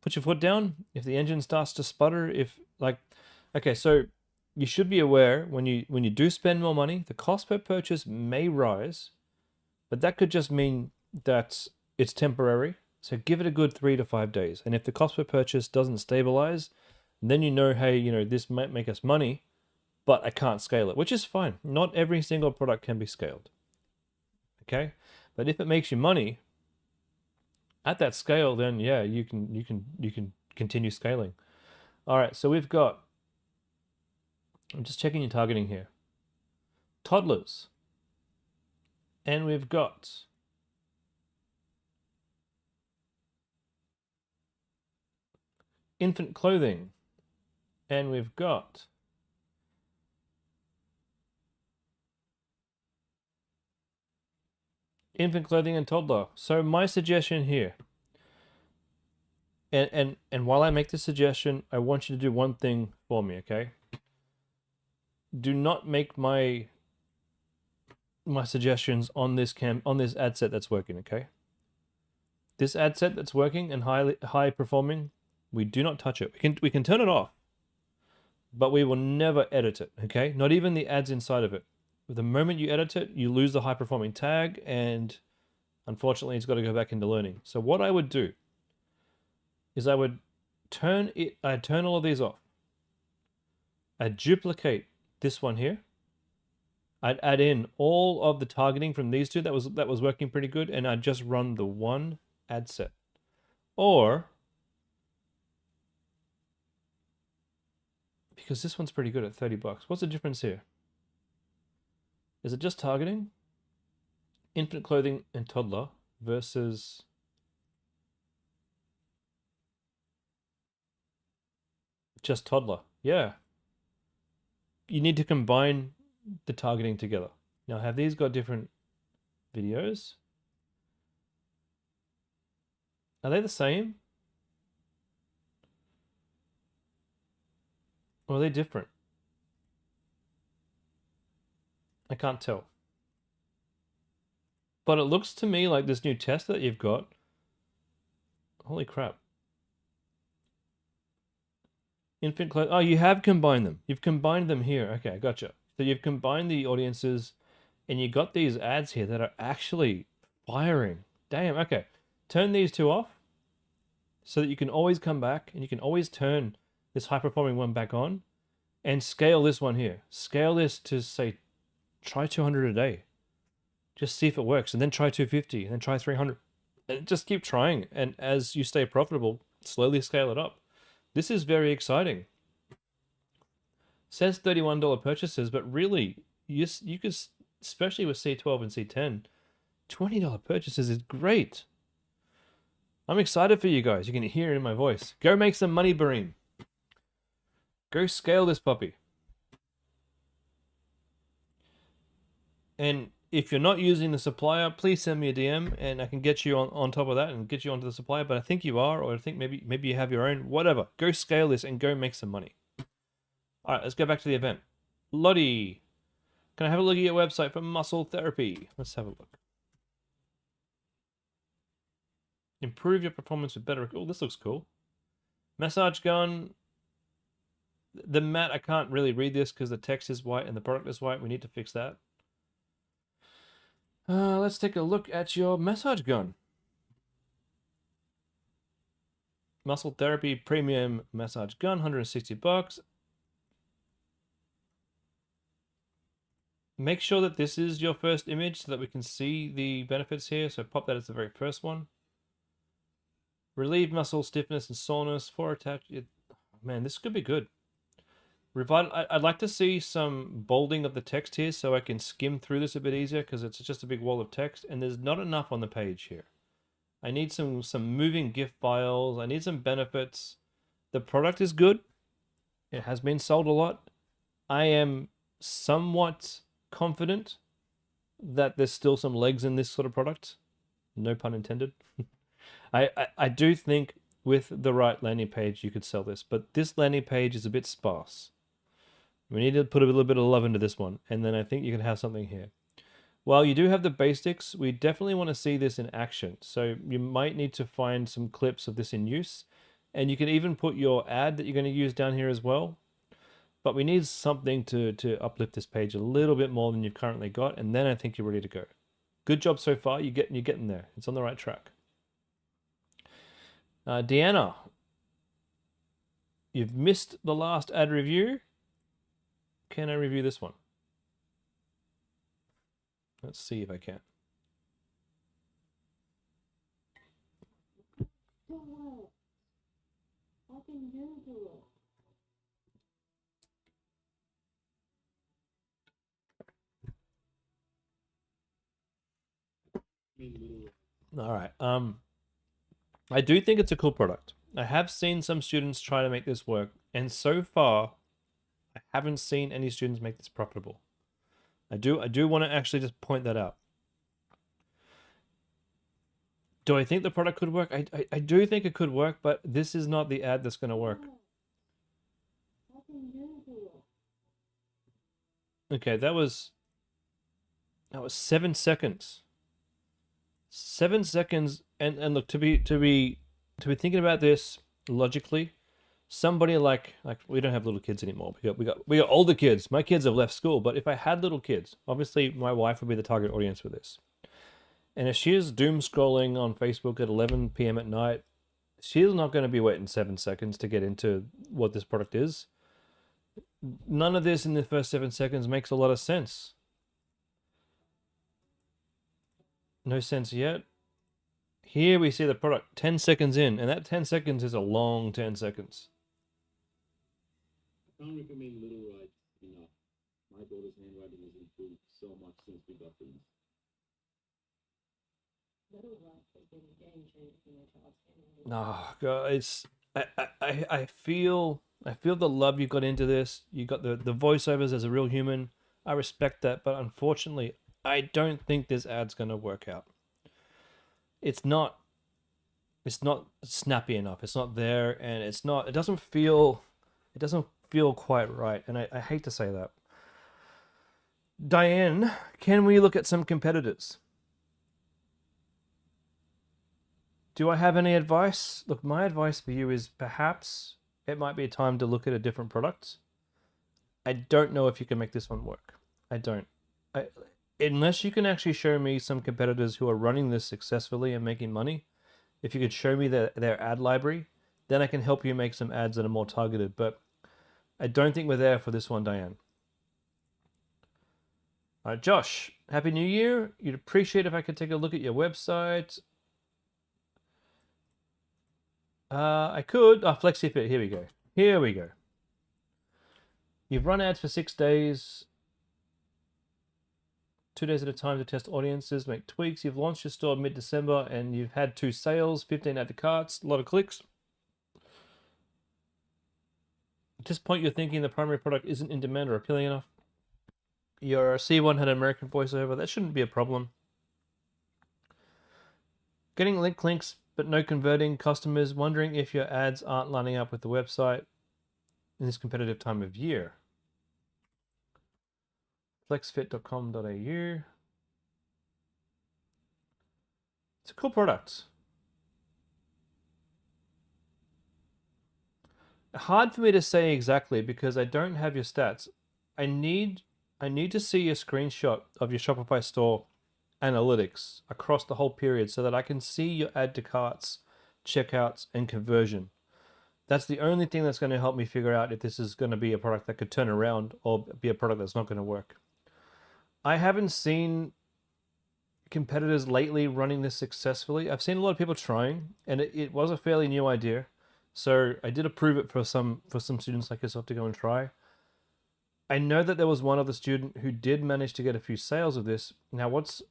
[SPEAKER 1] Put your foot down, if the engine starts to sputter, if like okay, so you should be aware when you do spend more money, the cost per purchase may rise, but that could just mean that it's temporary. So give it a good 3 to 5 days. And if the cost per purchase doesn't stabilize, then you know, hey, you know, this might make us money, but I can't scale it, which is fine. Not every single product can be scaled. Okay? But if it makes you money at that scale, then yeah, you can continue scaling. All right, so we've got, I'm just checking your targeting here. Toddlers. And we've got infant clothing. And we've got infant clothing and toddler. So my suggestion here, and while I make this suggestion, I want you to do one thing for me, okay? Do not make my suggestions on this ad set that's working, okay? This ad set that's working and high performing, we do not touch it. We can turn it off, but we will never edit it, okay? Not even the ads inside of it. The moment you edit it, you lose the high performing tag, and unfortunately it's got to go back into learning. So what I would do is I would turn all of these off. I'd duplicate this one here. I'd add in all of the targeting from these two that was working pretty good, and I'd just run the one ad set. Or, because this one's pretty good at $30, what's the difference here? Is it just targeting? Infant clothing and toddler versus just toddler. Yeah. You need to combine the targeting together. Now, have these got different videos? Are they the same? Or are they different? I can't tell. But it looks to me like this new test that you've got. Holy crap. Infant clothes. Oh, you have combined them. You've combined them here. Okay, gotcha. So you've combined the audiences, and you got these ads here that are actually firing. Damn, okay. Turn these two off so that you can always come back, and you can always turn this high-performing one back on, and scale this one here. Scale this to, say, try 200 a day. Just see if it works, and then try 250, and then try 300. And just keep trying, and as you stay profitable, slowly scale it up. This is very exciting. Says $31 purchases, but really, you could, especially with C12 and C10, $20 purchases is great. I'm excited for you guys. You can hear it in my voice. Go make some money, Bareem. Go scale this puppy. And if you're not using the supplier, please send me a DM and I can get you on top of that and get you onto the supplier. But I think you are, or I think maybe you have your own. Whatever. Go scale this and go make some money. All right, let's go back to the event. Lottie, can I have a look at your website for muscle therapy? Let's have a look. Improve your performance with better... Oh, this looks cool. Massage gun. The mat, I can't really read this because the text is white and the product is white. We need to fix that. Let's take a look at your massage gun. Muscle therapy premium massage gun, $160. Make sure that this is your first image so that we can see the benefits here. So pop that as the very first one. Relieve muscle stiffness and soreness for attach. Man, this could be good. I'd like to see some bolding of the text here so I can skim through this a bit easier because it's just a big wall of text and there's not enough on the page here. I need some moving GIF files. I need some benefits. The product is good. It has been sold a lot. I am somewhat confident that there's still some legs in this sort of product. No pun intended. I do think with the right landing page, you could sell this. But this landing page is a bit sparse. We need to put a little bit of love into this one, and then I think you can have something here. While you do have the basics, we definitely want to see this in action. So you might need to find some clips of this in use, and you can even put your ad that you're going to use down here as well. But we need something to uplift this page a little bit more than you've currently got, and then I think you're ready to go. Good job so far. You're getting there. It's on the right track. Deanna, you've missed the last ad review. Can I review this one? Let's see if I can. All right. I do think it's a cool product. I have seen some students try to make this work, and so far, I haven't seen any students make this profitable. I do want to actually just point that out. Do I think the product could work? I do think it could work, but this is not the ad that's going to work. Okay, that was 7 seconds. 7 seconds, and look, to be thinking about this logically, somebody like we don't have little kids anymore. We got older kids. My kids have left school, but if I had little kids, obviously my wife would be the target audience for this. And if she is doom scrolling on Facebook at 11 p.m. at night, she's not going to be waiting 7 seconds to get into what this product is. None of this in the first 7 seconds makes a lot of sense. No sense yet. Here we see the product 10 seconds in, and that 10 seconds is a long 10 seconds.
[SPEAKER 3] I can't recommend Little Rides enough. My daughter's handwriting has improved so much since we got these.
[SPEAKER 1] Oh God, it's I feel the love you got into this. You got the voiceovers as a real human. I respect that, but unfortunately, I don't think this ad's gonna work out. It's not snappy enough. It's not there, and it doesn't feel quite right. And I hate to say that. Diane, can we look at some competitors? Do I have any advice? Look, my advice for you is perhaps it might be time to look at a different product. I don't know if you can make this one work. I don't. Unless you can actually show me some competitors who are running this successfully and making money, if you could show me their ad library, then I can help you make some ads that are more targeted. But I don't think we're there for this one, Diane. All right, Josh, Happy New Year. You'd appreciate if I could take a look at your website. I could. FlexiFit. Here we go. Here we go. You've run ads for 6 days. 2 days at a time to test audiences, make tweaks. You've launched your store mid-December and you've had 2 sales, 15 add to carts, a lot of clicks. At this point, you're thinking the primary product isn't in demand or appealing enough. Your C1 had an American voiceover. That shouldn't be a problem. Getting links, but no converting customers, wondering if your ads aren't lining up with the website in this competitive time of year. Flexfit.com.au. It's a cool product. Hard for me to say exactly because I don't have your stats. I need to see a screenshot of your Shopify store analytics across the whole period so that I can see your add to carts, checkouts, and conversion. That's the only thing that's going to help me figure out if this is going to be a product that could turn around or be a product that's not going to work. I haven't seen competitors lately running this successfully. I've seen a lot of people trying, and it was a fairly new idea. So I did approve it for some students like yourself to go and try. I know that there was one other student who did manage to get a few sales of this. Now what's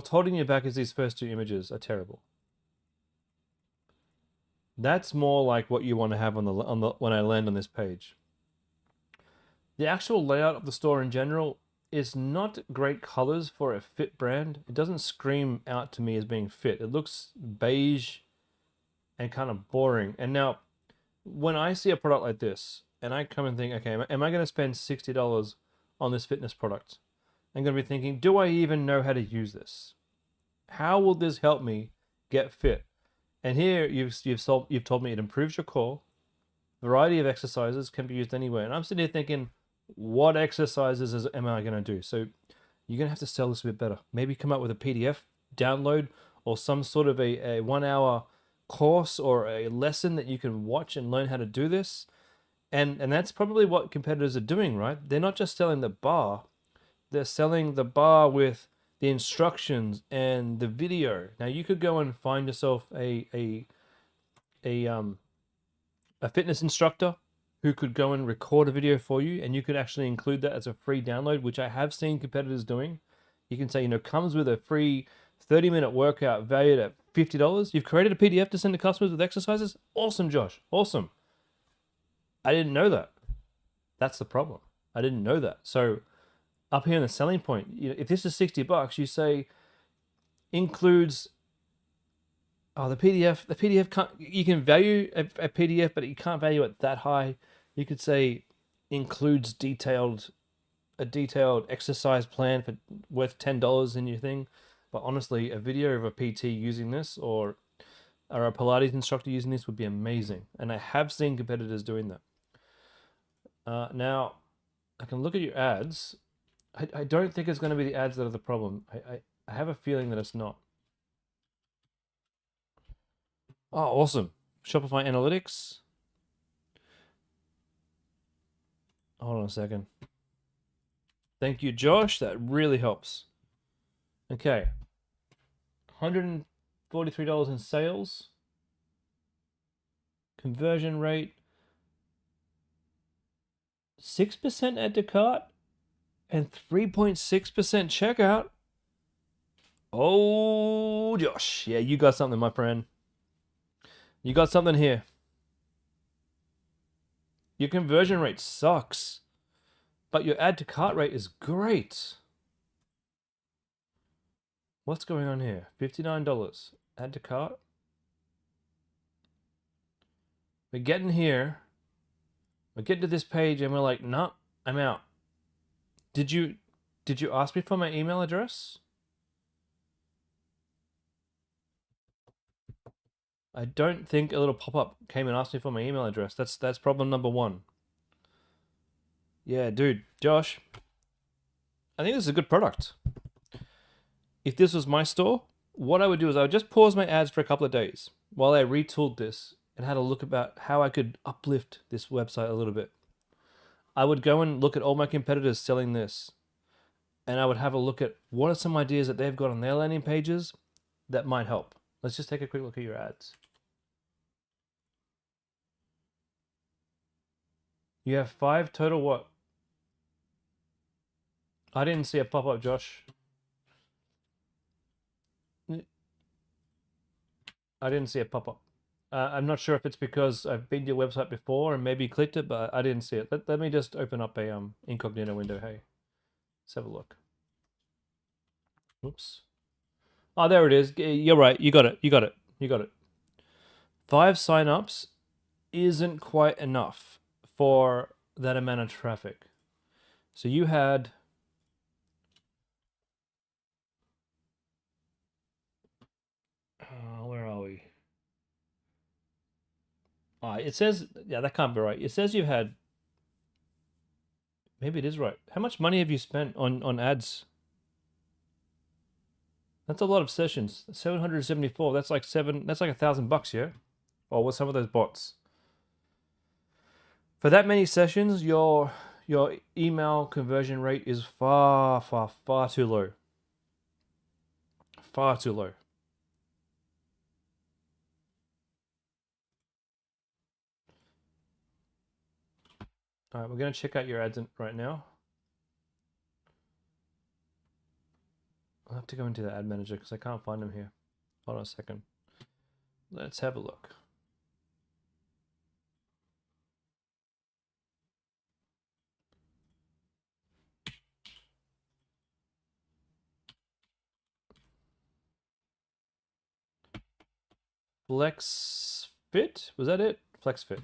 [SPEAKER 1] holding you back is these first 2 images are terrible. That's more like what you want to have on the when I land on this page. The actual layout of the store in general is not great colors for a fit brand. It doesn't scream out to me as being fit. It looks beige and kind of boring. And now, when I see a product like this, and I come and think, okay, am I going to spend $60 on this fitness product? I'm going to be thinking, do I even know how to use this? How will this help me get fit? And here you've told me it improves your core. Variety of exercises can be used anywhere. And I'm sitting here thinking, what exercises am I going to do? So you're going to have to sell this a bit better. Maybe come up with a PDF download or some sort of a 1 hour course or a lesson that you can watch and learn how to do this. And that's probably what competitors are doing, right? They're not just selling the bar, they're selling the bar with the instructions and the video. Now you could go and find yourself a fitness instructor who could go and record a video for you, and you could actually include that as a free download, which I have seen competitors doing. You can say, comes with a free 30-minute workout valued at $50. You've created a PDF to send to customers with exercises? Awesome, Josh. Awesome. I didn't know that. That's the problem. I didn't know that. So up here in the selling point, if this is $60, you say includes the PDF can't, you can value a PDF, but you can't value it that high. You could say includes a detailed exercise plan for worth $10 in your thing. But honestly, a video of a PT using this or a Pilates instructor using this would be amazing. And I have seen competitors doing that. Now, I can look at your ads. I don't think it's going to be the ads that are the problem. I have a feeling that it's not. Oh, awesome. Shopify Analytics. Hold on a second. Thank you, Josh. That really helps. Okay. $143 in sales. Conversion rate. 6% add to cart and 3.6% checkout. Oh, Josh. Yeah, you got something, my friend. You got something here. Your conversion rate sucks, but your add to cart rate is great. What's going on here? $59. Add to cart. We're getting here. We're getting to this page and we're like, nah, I'm out. Did you ask me for my email address? I don't think a little pop-up came and asked me for my email address. That's problem number one. Yeah, dude, Josh, I think this is a good product. If this was my store, what I would do is I would just pause my ads for a couple of days while I retooled this and had a look about how I could uplift this website a little bit. I would go and look at all my competitors selling this, and I would have a look at what are some ideas that they've got on their landing pages that might help. Let's just take a quick look at your ads. You have 5 total what? I didn't see a pop-up, Josh. I didn't see a pop-up. I'm not sure if it's because I've been to your website before and maybe clicked it, but I didn't see it. Let me just open up a incognito window. Hey, let's have a look. Oops. Oh, there it is. You're right. You got it. You got it. You got it. 5 signups isn't quite enough for that amount of traffic. So you had... where are we? It says... Yeah, that can't be right. It says you had... Maybe it is right. How much money have you spent on ads? That's a lot of sessions. 774. That's like $1,000, yeah? Or with some of those bots. For that many sessions, your email conversion rate is far, far, far too low. Far too low. All right, we're going to check out your ads right now. I'll have to go into the ad manager because I can't find them here. Hold on a second. Let's have a look. Flex Fit? Was that it? Flex Fit.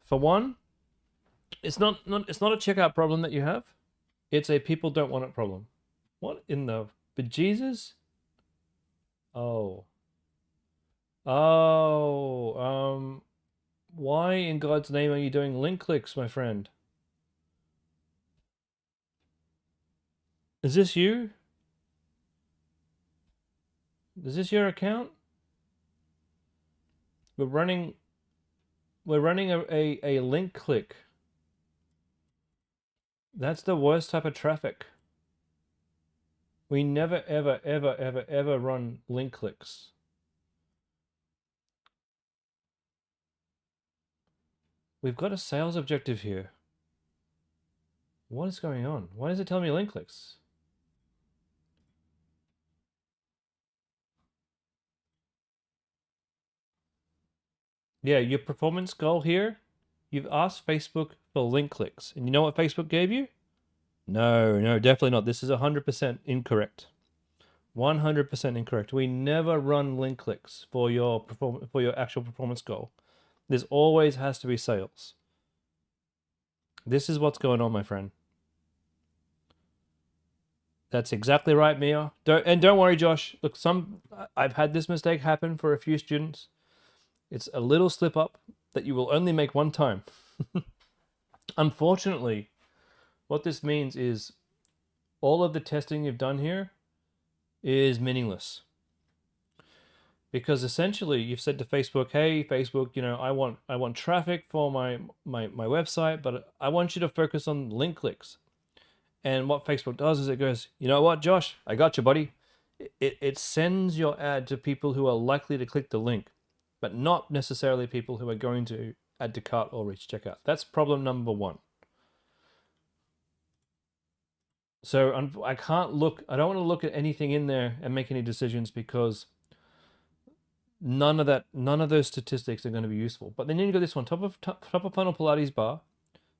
[SPEAKER 1] For one, it's not a checkout problem that you have. It's a people don't want it problem. What in the bejesus? Oh. Oh, why in God's name are you doing link clicks, my friend? Is this you? Is this your account? We're running a link click. That's the worst type of traffic. We never ever run link clicks. We've got a sales objective here. What is going on? Why does it tell me link clicks? Yeah, your performance goal here, you've asked Facebook for link clicks. And you know what Facebook gave you? No, definitely not. This is 100% incorrect. 100% incorrect. We never run link clicks for your actual performance goal. This always has to be sales. This is what's going on, my friend. That's exactly right, Mia. Don't worry, Josh. Look, I've had this mistake happen for a few students. It's a little slip up that you will only make one time. Unfortunately, what this means is all of the testing you've done here is meaningless. Because essentially you've said to Facebook, hey, Facebook, I want traffic for my website, but I want you to focus on link clicks. And what Facebook does is it goes, you know what, Josh, I got you, buddy. It sends your ad to people who are likely to click the link, but not necessarily people who are going to add to cart or reach checkout. That's problem number one. So I don't want to look at anything in there and make any decisions because none of those statistics are going to be useful. But then you got this one, top of funnel Pilates bar,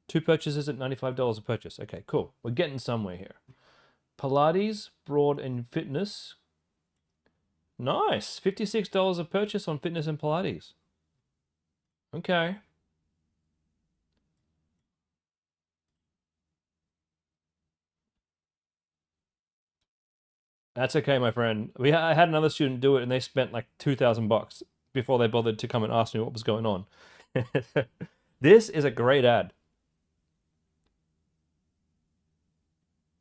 [SPEAKER 1] 2 purchases at $95 a purchase. Okay, cool. We're getting somewhere here. Pilates, broad and fitness. Nice. $56 a purchase on fitness and Pilates. Okay. That's okay, my friend. I had another student do it and they spent like $2,000 before they bothered to come and ask me what was going on. This is a great ad.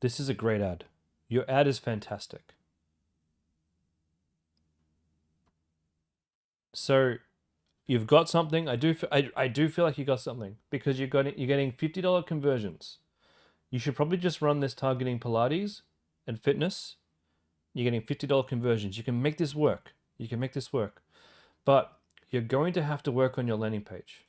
[SPEAKER 1] This is a great ad. Your ad is fantastic. So you've got something. I do feel like you got something because you're getting $50 conversions. You should probably just run this targeting Pilates and fitness. You're getting $50 conversions. You can make this work. You can make this work. But you're going to have to work on your landing page.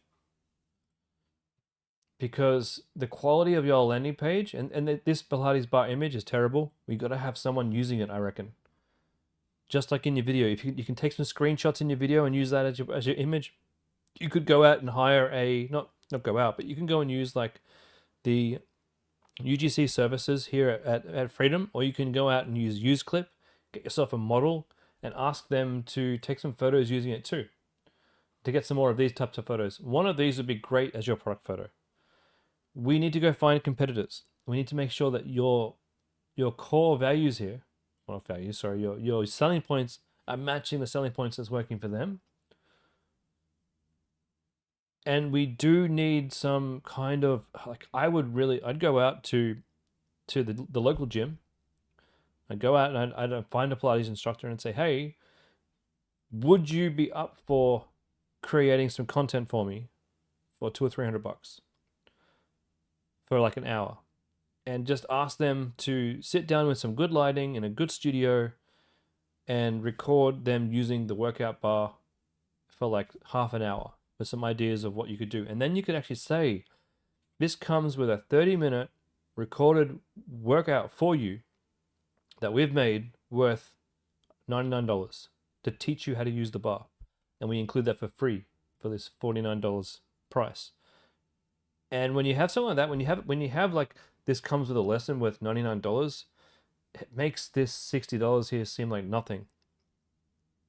[SPEAKER 1] Because the quality of your landing page, and this Pilates bar image is terrible. We got to have someone using it, I reckon. Just like in your video. If you can take some screenshots in your video and use that as your image, you could go out and hire not go out, but you can go and use like the UGC services here at Freedom, or you can go out and use UseClip, get yourself a model, and ask them to take some photos using it too, to get some more of these types of photos. One of these would be great as your product photo. We need to go find competitors. We need to make sure that your core values here, or values, sorry, your selling points are matching the selling points that's working for them. And we do need some kind of, like, I'd go out to the local gym. I'd go out and I'd find a Pilates instructor and say, hey, would you be up for creating some content for me for $200 or $300 for like an hour? And just ask them to sit down with some good lighting in a good studio and record them using the workout bar for like half an hour with some ideas of what you could do. And then you could actually say, this comes with a 30-minute recorded workout for you that we've made worth $99 to teach you how to use the bar. And we include that for free for this $49 price. And when you have something like that, when you have like, this comes with a lesson worth $99, it makes this $60 here seem like nothing.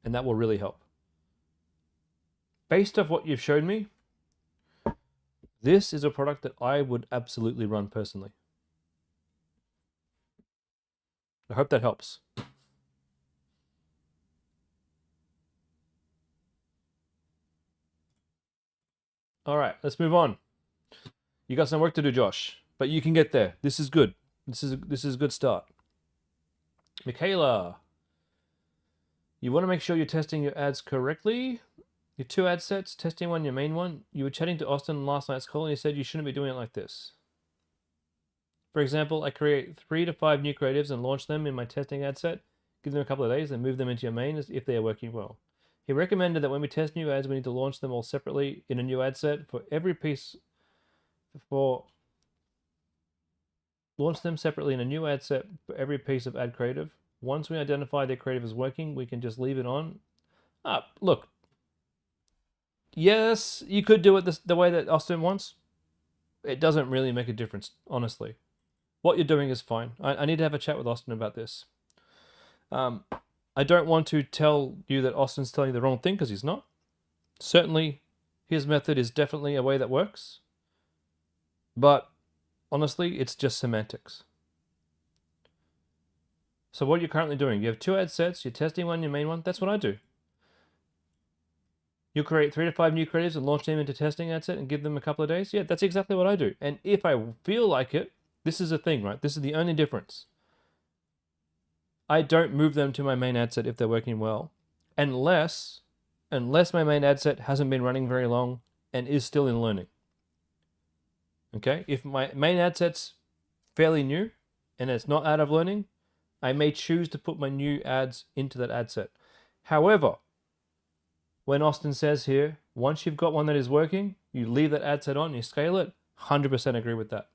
[SPEAKER 1] And that will really help. Based off what you've shown me, this is a product that I would absolutely run personally. I hope that helps. All right, let's move on. You got some work to do, Josh, but you can get there. This is good. This is a good start. Michaela, you want to make sure you're testing your ads correctly. Your 2 ad sets, testing one, your main one. You were chatting to Austin last night's call and he said you shouldn't be doing it like this. For example, I create 3 to 5 new creatives and launch them in my testing ad set, give them a couple of days and move them into your main if they are working well. He recommended that when we test new ads, we need to launch them all separately in a new ad set for every piece launch them separately in a new ad set for every piece of ad creative. Once we identify their creative is working, we can just leave it on. Look. Yes, you could do it the way that Austin wants. It doesn't really make a difference, honestly. What you're doing is fine. I need to have a chat with Austin about this. I don't want to tell you that Austin's telling you the wrong thing, because he's not. Certainly, his method is definitely a way that works. But honestly, it's just semantics. So what you're currently doing, you have 2 ad sets, you're testing one, your main one. That's what I do. You'll create 3 to 5 new creatives and launch them into testing ad set and give them a couple of days. Yeah, that's exactly what I do. And if I feel like it, this is a thing, right? This is the only difference. I don't move them to my main ad set if they're working well, unless my main ad set hasn't been running very long and is still in learning. Okay, if my main ad set's fairly new and it's not out of learning, I may choose to put my new ads into that ad set. However, when Austin says here, once you've got one that is working, you leave that ad set on, you scale it, 100% agree with that.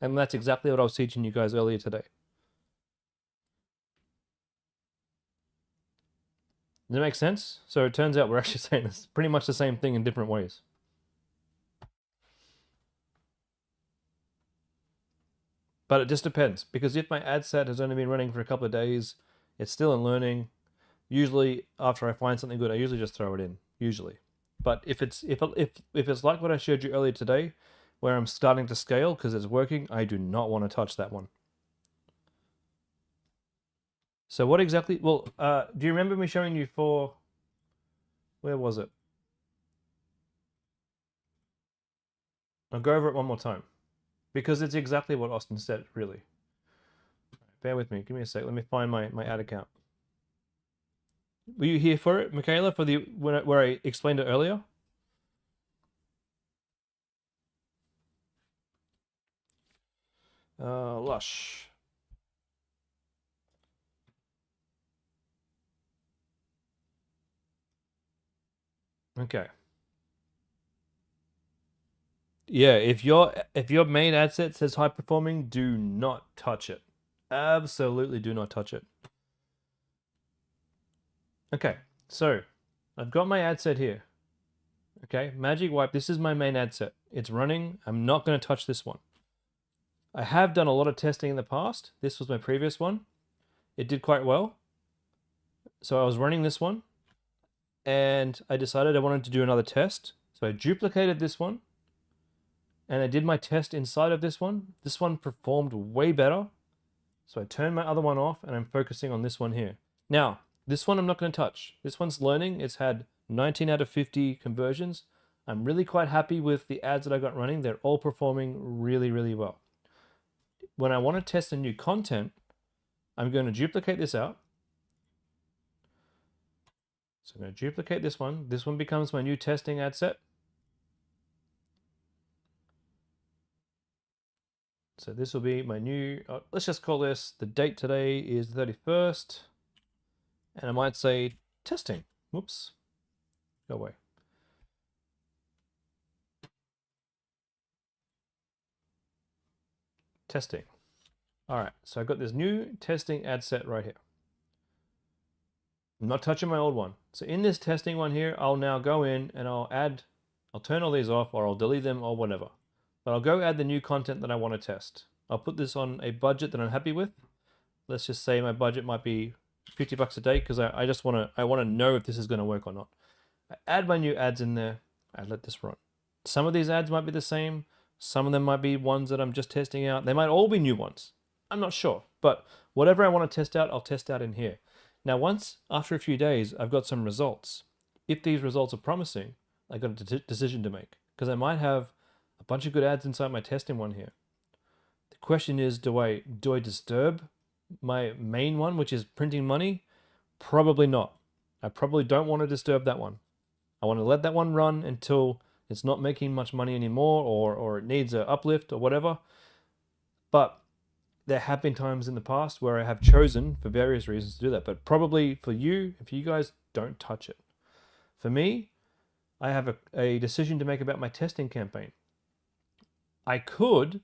[SPEAKER 1] And that's exactly what I was teaching you guys earlier today. Does that make sense? So it turns out we're actually saying this pretty much the same thing in different ways. But it just depends, because if my ad set has only been running for a couple of days, it's still in learning. Usually, after I find something good, I usually just throw it in. Usually, but if it's like what I showed you earlier today, where I'm starting to scale because it's working, I do not want to touch that one. So what exactly? Well, do you remember me showing you for? Where was it? I'll go over it one more time, because it's exactly what Austin said. Really. Bear with me. Give me a sec. Let me find my ad account. Were you here for it, Michaela, for the where I explained it earlier? Lush. Okay. Yeah, if your main ad set says high performing, do not touch it. Absolutely do not touch it. Okay, so I've got my ad set here. Okay, Magic Wipe, this is my main ad set. It's running. I'm not going to touch this one. I have done a lot of testing in the past. This was my previous one. It did quite well. So I was running this one, and I decided I wanted to do another test. So I duplicated this one, and I did my test inside of this one. This one performed way better. So I turned my other one off, and I'm focusing on this one here. Now, this one I'm not going to touch. This one's learning. It's had 19 out of 50 conversions. I'm really quite happy with the ads that I got running. They're all performing really, really well. When I want to test a new content, I'm going to duplicate this out. So I'm going to duplicate this one. This one becomes my new testing ad set. So this will be my new, let's just call this, the date today is the 31st. And I might say testing. Whoops. Go away. Testing. All right, so I've got this new testing ad set right here. I'm not touching my old one. So in this testing one here, I'll now go in and I'll turn all these off, or I'll delete them or whatever. But I'll go add the new content that I want to test. I'll put this on a budget that I'm happy with. let's just say my budget might be $50 a day because I just want to know if this is going to work or not. I add my new ads in there. I let this run. Some of these ads might be the same. Some of them might be ones that I'm just testing out. They might all be new ones. I'm not sure. But whatever I want to test out, I'll test out in here. Now, once after a few days, I've got some results. If these results are promising, I got a decision to make because I might have a bunch of good ads inside my testing one here. The question is, do I disturb my main one, which is printing money? Probably not. I probably don't want to disturb that one. I want to let that one run until it's not making much money anymore, or it needs an uplift or whatever. But there have been times in the past where I have chosen, for various reasons, to do that. But probably for you, if you guys don't touch it. For me, I have a decision to make about my testing campaign. I could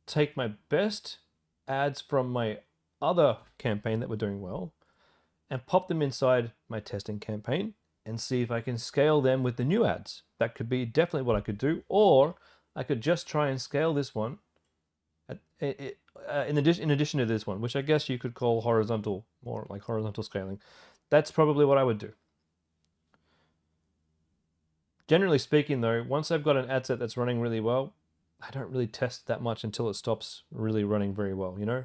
[SPEAKER 1] take my best ads from my other campaign that were doing well and pop them inside my testing campaign and see if I can scale them with the new ads. That could be definitely what I could do. Or I could just try and scale this one in addition to this one, which I guess you could call horizontal, more like horizontal scaling. That's probably what I would do. Generally speaking though, once I've got an ad set that's running really well, I don't really test that much until it stops really running very well, you know?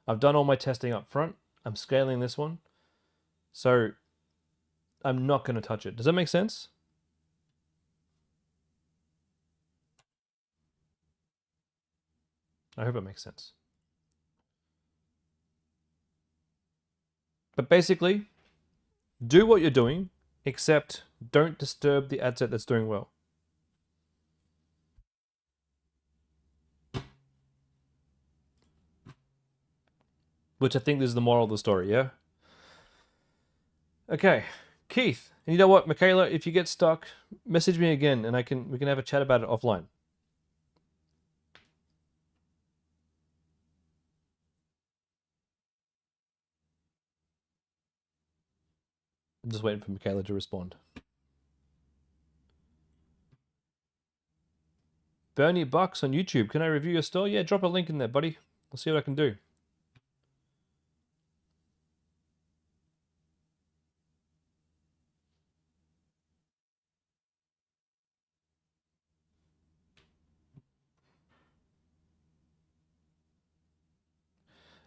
[SPEAKER 1] I've done all my testing up front. I'm scaling this one. So I'm not going to touch it. Does that make sense? I hope it makes sense. But basically, do what you're doing, except don't disturb the ad set that's doing well. Which I think is the moral of the story, yeah? Okay, Keith. And you know what, Michaela, if you get stuck, message me again and we can have a chat about it offline. I'm just waiting for Michaela to respond. Bernie Bucks on YouTube. Can I review your store? Yeah, drop a link in there, buddy. I'll see what I can do.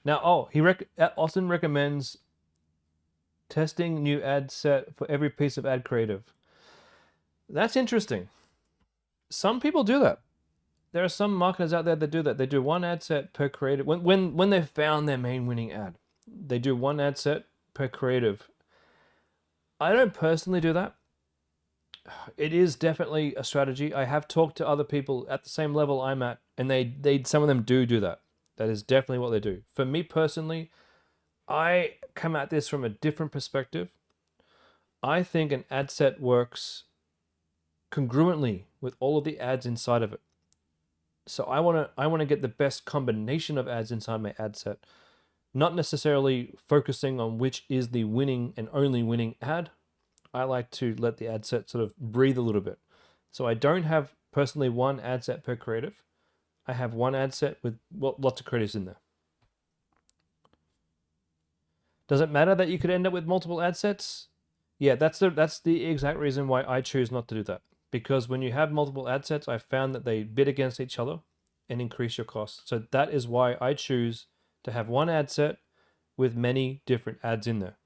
[SPEAKER 1] Now, Austin recommends testing new ad set for every piece of ad creative. That's interesting. Some people do that. There are some marketers out there that do that. They do one ad set per creative. When they've found their main winning ad, they do one ad set per creative. I don't personally do that. It is definitely a strategy. I have talked to other people at the same level I'm at, and they some of them do that. That is definitely what they do. For me personally, I come at this from a different perspective. I think an ad set works congruently with all of the ads inside of it. So I want to get the best combination of ads inside my ad set, not necessarily focusing on which is the winning and only winning ad. I like to let the ad set sort of breathe a little bit. So I don't have personally one ad set per creative. I have one ad set with lots of creatives in there. Does it matter that you could end up with multiple ad sets? Yeah, that's the exact reason why I choose not to do that. Because when you have multiple ad sets, I've found that they bid against each other and increase your costs. So that is why I choose to have one ad set with many different ads in there.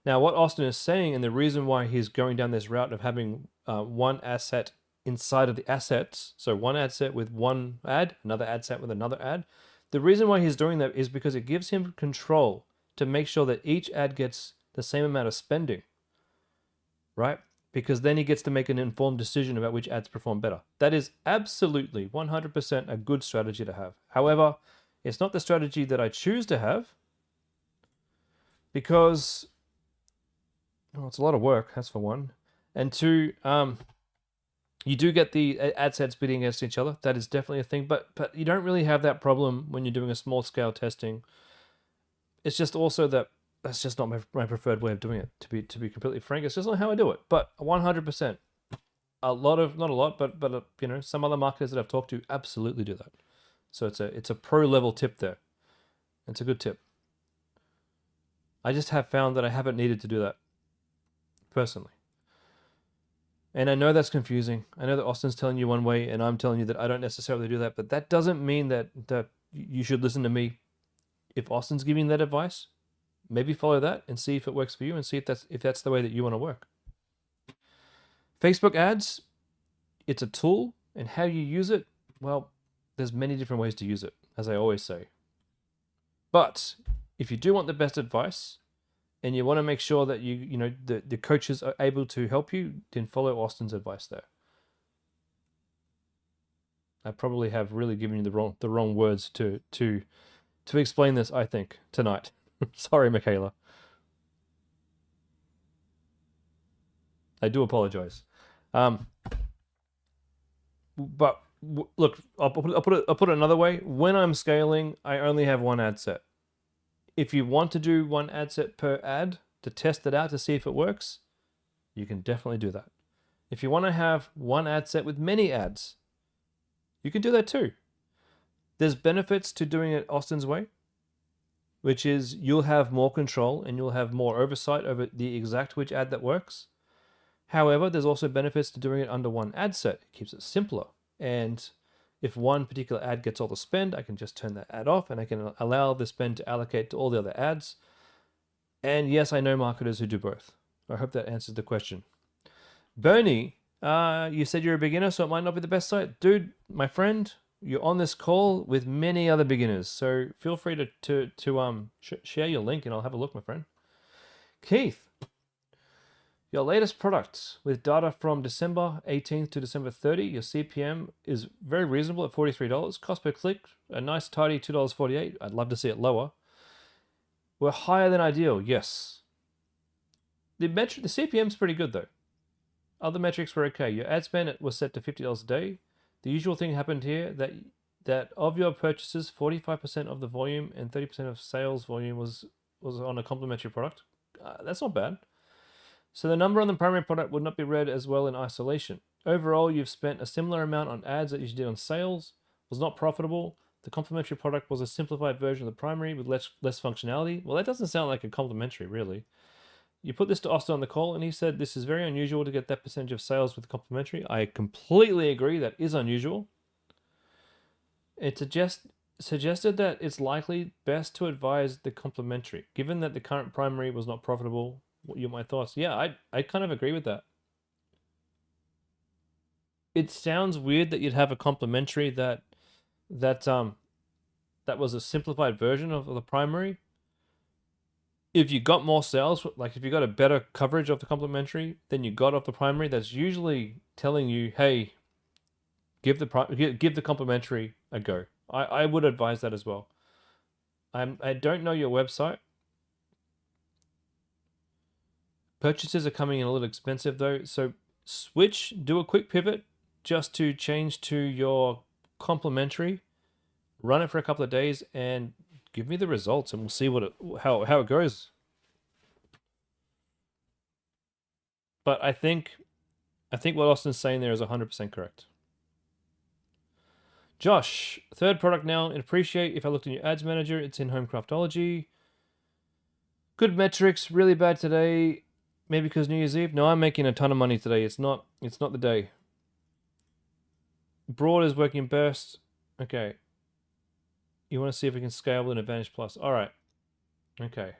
[SPEAKER 1] Now, what Austin is saying, and the reason why he's going down this route of having one asset inside of the assets, so one ad set with one ad, another ad set with another ad, the reason why he's doing that is because it gives him control to make sure that each ad gets the same amount of spending, right? Because then he gets to make an informed decision about which ads perform better. That is absolutely 100% a good strategy to have. However, it's not the strategy that I choose to have because it's a lot of work, that's for one. And two, you do get the ad sets bidding against each other. That is definitely a thing, but you don't really have that problem when you're doing a small scale testing. It's just also that's just not my preferred way of doing it. To be completely frank, it's just not how I do it. But 100%, not a lot, but some other marketers that I've talked to absolutely do that. So it's a pro level tip there. It's a good tip. I just have found that I haven't needed to do that personally. And I know that's confusing. I know that Austin's telling you one way and I'm telling you that I don't necessarily do that, but that doesn't mean that you should listen to me. If Austin's giving that advice, maybe follow that and see if it works for you and see if that's the way that you want to work. Facebook ads, it's a tool, and how you use it, well, there's many different ways to use it, as I always say. But if you do want the best advice and you want to make sure that the coaches are able to help you, then follow Austin's advice there. I probably have really given you the wrong words to explain this, I think, tonight. Sorry, Michaela. I do apologize. But look, I'll put it another way. When I'm scaling, I only have one ad set. If you want to do one ad set per ad to test it out to see if it works, you can definitely do that. If you want to have one ad set with many ads, you can do that too. There's benefits to doing it Austin's way, which is you'll have more control and you'll have more oversight over the exact which ad that works. However, there's also benefits to doing it under one ad set. It keeps it simpler. And if one particular ad gets all the spend, I can just turn that ad off and I can allow the spend to allocate to all the other ads. And yes, I know marketers who do both. I hope that answers the question. Bernie, you said you're a beginner, so it might not be the best site. Dude, my friend, you're on this call with many other beginners. So feel free to share your link and I'll have a look, my friend. Keith, your latest product with data from December 18th to December 30, your CPM is very reasonable at $43. Cost per click, a nice tidy $2.48. I'd love to see it lower. We're higher than ideal, yes. The CPM is pretty good though. Other metrics were okay. Your ad spend was set to $50 a day. The usual thing happened here that of your purchases, 45% of the volume and 30% of sales volume was on a complementary product. That's not bad. So the number on the primary product would not be read as well in isolation. Overall, you've spent a similar amount on ads that you did on sales, was not profitable. The complementary product was a simplified version of the primary with less functionality. Well, that doesn't sound like a complementary, really. You put this to Austin on the call, and he said this is very unusual to get that percentage of sales with the complementary. I completely agree, that is unusual. It suggested that it's likely best to advise the complementary, given that the current primary was not profitable. What are my thoughts? Yeah, I kind of agree with that. It sounds weird that you'd have a complementary that was a simplified version of the primary. If you got more sales, like if you got a better coverage of the complementary than you got of the primary, that's usually telling you, hey, give the complementary a go. I would advise that as well. I don't know your website. Purchases are coming in a little expensive though, so do a quick pivot just to change to your complementary, run it for a couple of days, and give me the results, and we'll see how it goes. But I think what Austin's saying there is 100% correct. Josh, third product now, and appreciate if I looked in your ads manager, it's in Home Craftology. Good metrics, really bad today. Maybe because New Year's Eve? No, I'm making a ton of money today. It's not the day. Broad is working best. Okay. You want to see if we can scale with an Advantage Plus. All right. Okay.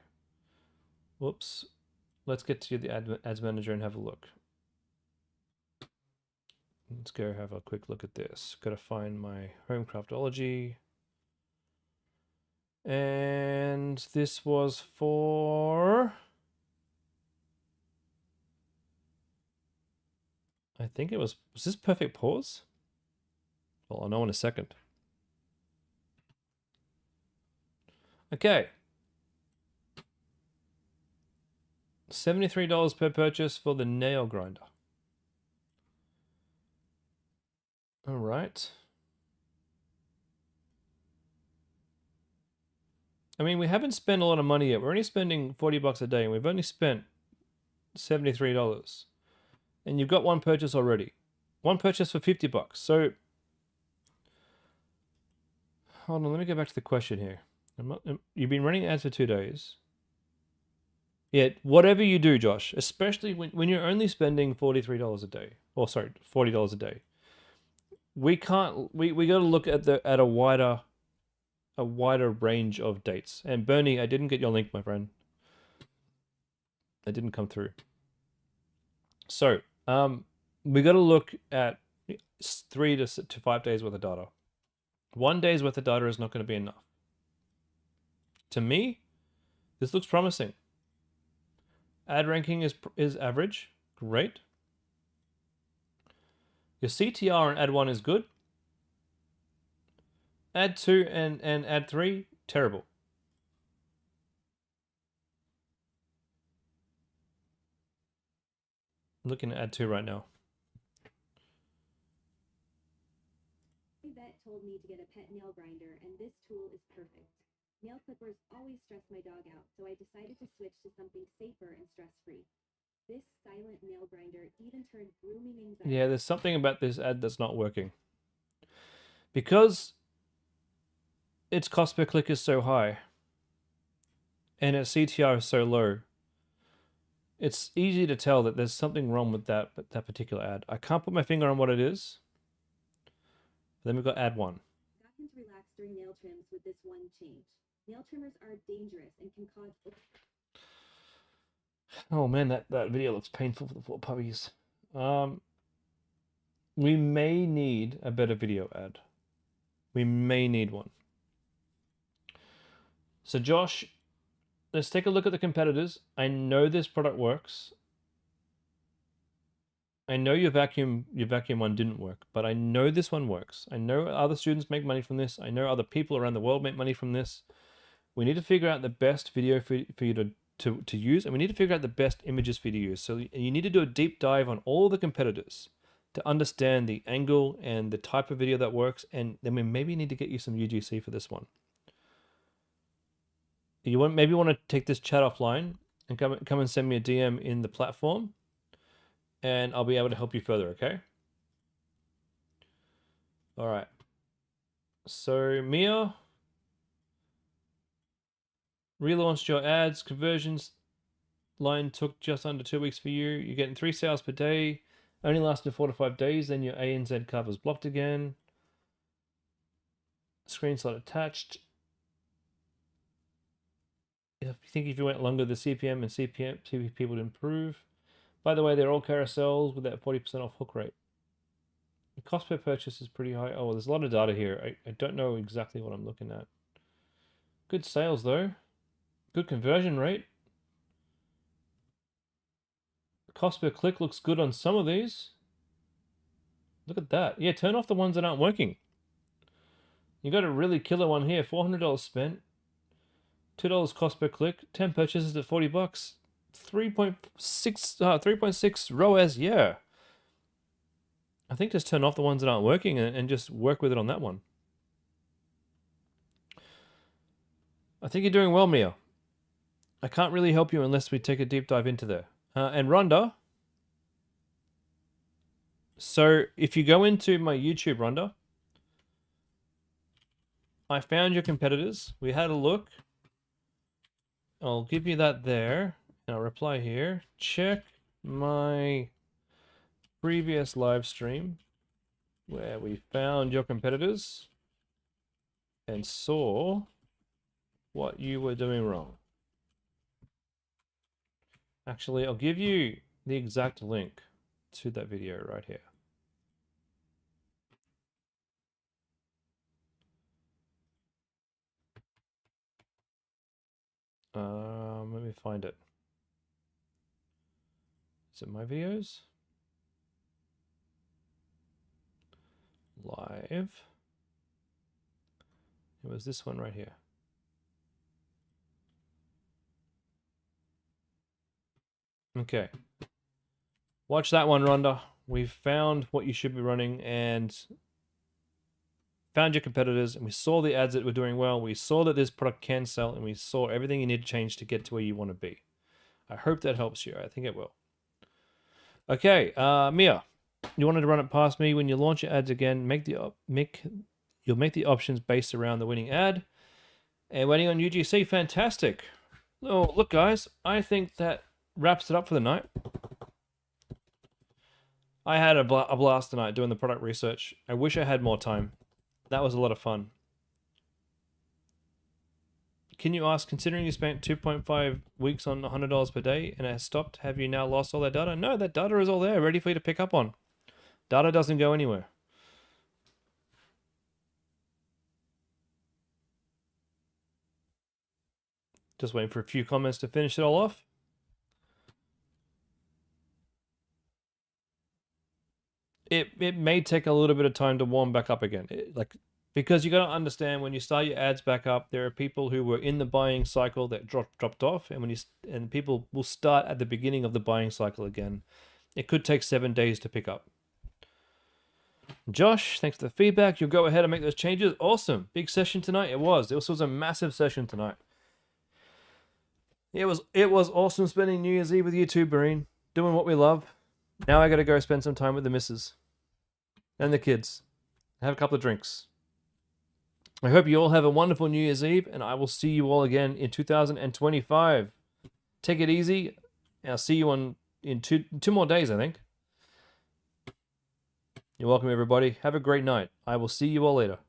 [SPEAKER 1] Whoops. Let's get to the ads manager and have a look. Let's go have a quick look at this. Got to find my Home Craftology. And this was for... I think it was this Perfect Pause? Well, I'll know in a second. Okay. $73 per purchase for the nail grinder. All right. I mean, we haven't spent a lot of money yet. We're only spending 40 bucks a day, and we've only spent $73. And you've got one purchase already. One purchase for 50 bucks. So, hold on, let me go back to the question here. You've been running ads for 2 days. Yeah, whatever you do, Josh, especially when you're only spending $43 a day, or sorry, $40 a day, we can't. We got to look at a wider range of dates. And Bernie, I didn't get your link, my friend. It didn't come through. So, we got to look at 3 to 5 days worth of data. 1 day's worth of data is not going to be enough. To me, this looks promising. Ad ranking is average. Great. Your CTR and ad 1 is good. Ad 2 and ad 3, terrible. I'm looking at ad 2 right now.
[SPEAKER 4] My vet told me to get a pet nail grinder, and this tool is perfect. Nail clippers always stress my dog out, so I decided to switch to something safer and stress-free. This silent nail grinder even turned grooming anxiety.
[SPEAKER 1] Yeah, there's something about this ad that's not working. Because its cost per click is so high and its CTR is so low, it's easy to tell that there's something wrong with that particular ad. I can't put my finger on what it is. Then we've got ad 1.
[SPEAKER 4] Got him to relax during nail trims with this one change. Nail trimmers are dangerous and can cause...
[SPEAKER 1] Oh man, that video looks painful for the poor puppies. We may need a better video ad. We may need one. So Josh, let's take a look at the competitors. I know this product works. I know your vacuum one didn't work, but I know this one works. I know other students make money from this. I know other people around the world make money from this. We need to figure out the best video for you to use, and we need to figure out the best images for you to use. So you need to do a deep dive on all the competitors to understand the angle and the type of video that works, and then we maybe need to get you some UGC for this one. You maybe want to take this chat offline and come and send me a DM in the platform, and I'll be able to help you further, okay? All right. So Mia, relaunched your ads, conversions line took just under 2 weeks for you. You're getting 3 sales per day, only lasted 4 to 5 days, then your ANZ cover's blocked again. Screenshot attached. If you went longer, the CPM and CPP would improve. By the way, they're all carousels with that 40% off hook rate. The cost per purchase is pretty high. Oh, there's a lot of data here. I don't know exactly what I'm looking at. Good sales though. Good conversion rate. Cost per click looks good on some of these. Look at that. Yeah, turn off the ones that aren't working. You got a really killer one here. $400 spent. $2 cost per click. 10 purchases at $40. 3.6 ROAS. Yeah. I think just turn off the ones that aren't working and just work with it on that one. I think you're doing well, Mia. I can't really help you unless we take a deep dive into there. And Rhonda. So if you go into my YouTube, Rhonda, I found your competitors. We had a look. I'll give you that there. And I'll reply here. Check my previous live stream where we found your competitors and saw what you were doing wrong. Actually, I'll give you the exact link to that video right here. Let me find it. Is it my videos? Live. It was this one right here. Okay. Watch that one, Rhonda. We've found what you should be running and found your competitors, and we saw the ads that were doing well. We saw that this product can sell, and we saw everything you need to change to get to where you want to be. I hope that helps you. I think it will. Okay, Mia, you wanted to run it past me. When you launch your ads again, you'll make the options based around the winning ad. And waiting on UGC, fantastic. Oh, look, guys, I think that wraps it up for the night. I had a blast tonight doing the product research. I wish I had more time. That was a lot of fun. Can you ask, considering you spent 2.5 weeks on $100 per day and it has stopped, have you now lost all that data? No, that data is all there, ready for you to pick up on. Data doesn't go anywhere. Just waiting for a few comments to finish it all off. It may take a little bit of time to warm back up again. Because you got to understand, when you start your ads back up, there are people who were in the buying cycle that dropped off, and people will start at the beginning of the buying cycle again. It could take 7 days to pick up. Josh, thanks for the feedback. You'll go ahead and make those changes. Awesome. Big session tonight. It was. This was a massive session tonight. It was awesome spending New Year's Eve with you too, Barine. Doing what we love. Now I got to go spend some time with the missus and the kids. Have a couple of drinks. I hope you all have a wonderful New Year's Eve, and I will see you all again in 2025. Take it easy. I'll see you in two more days, I think. You're welcome, everybody. Have a great night. I will see you all later.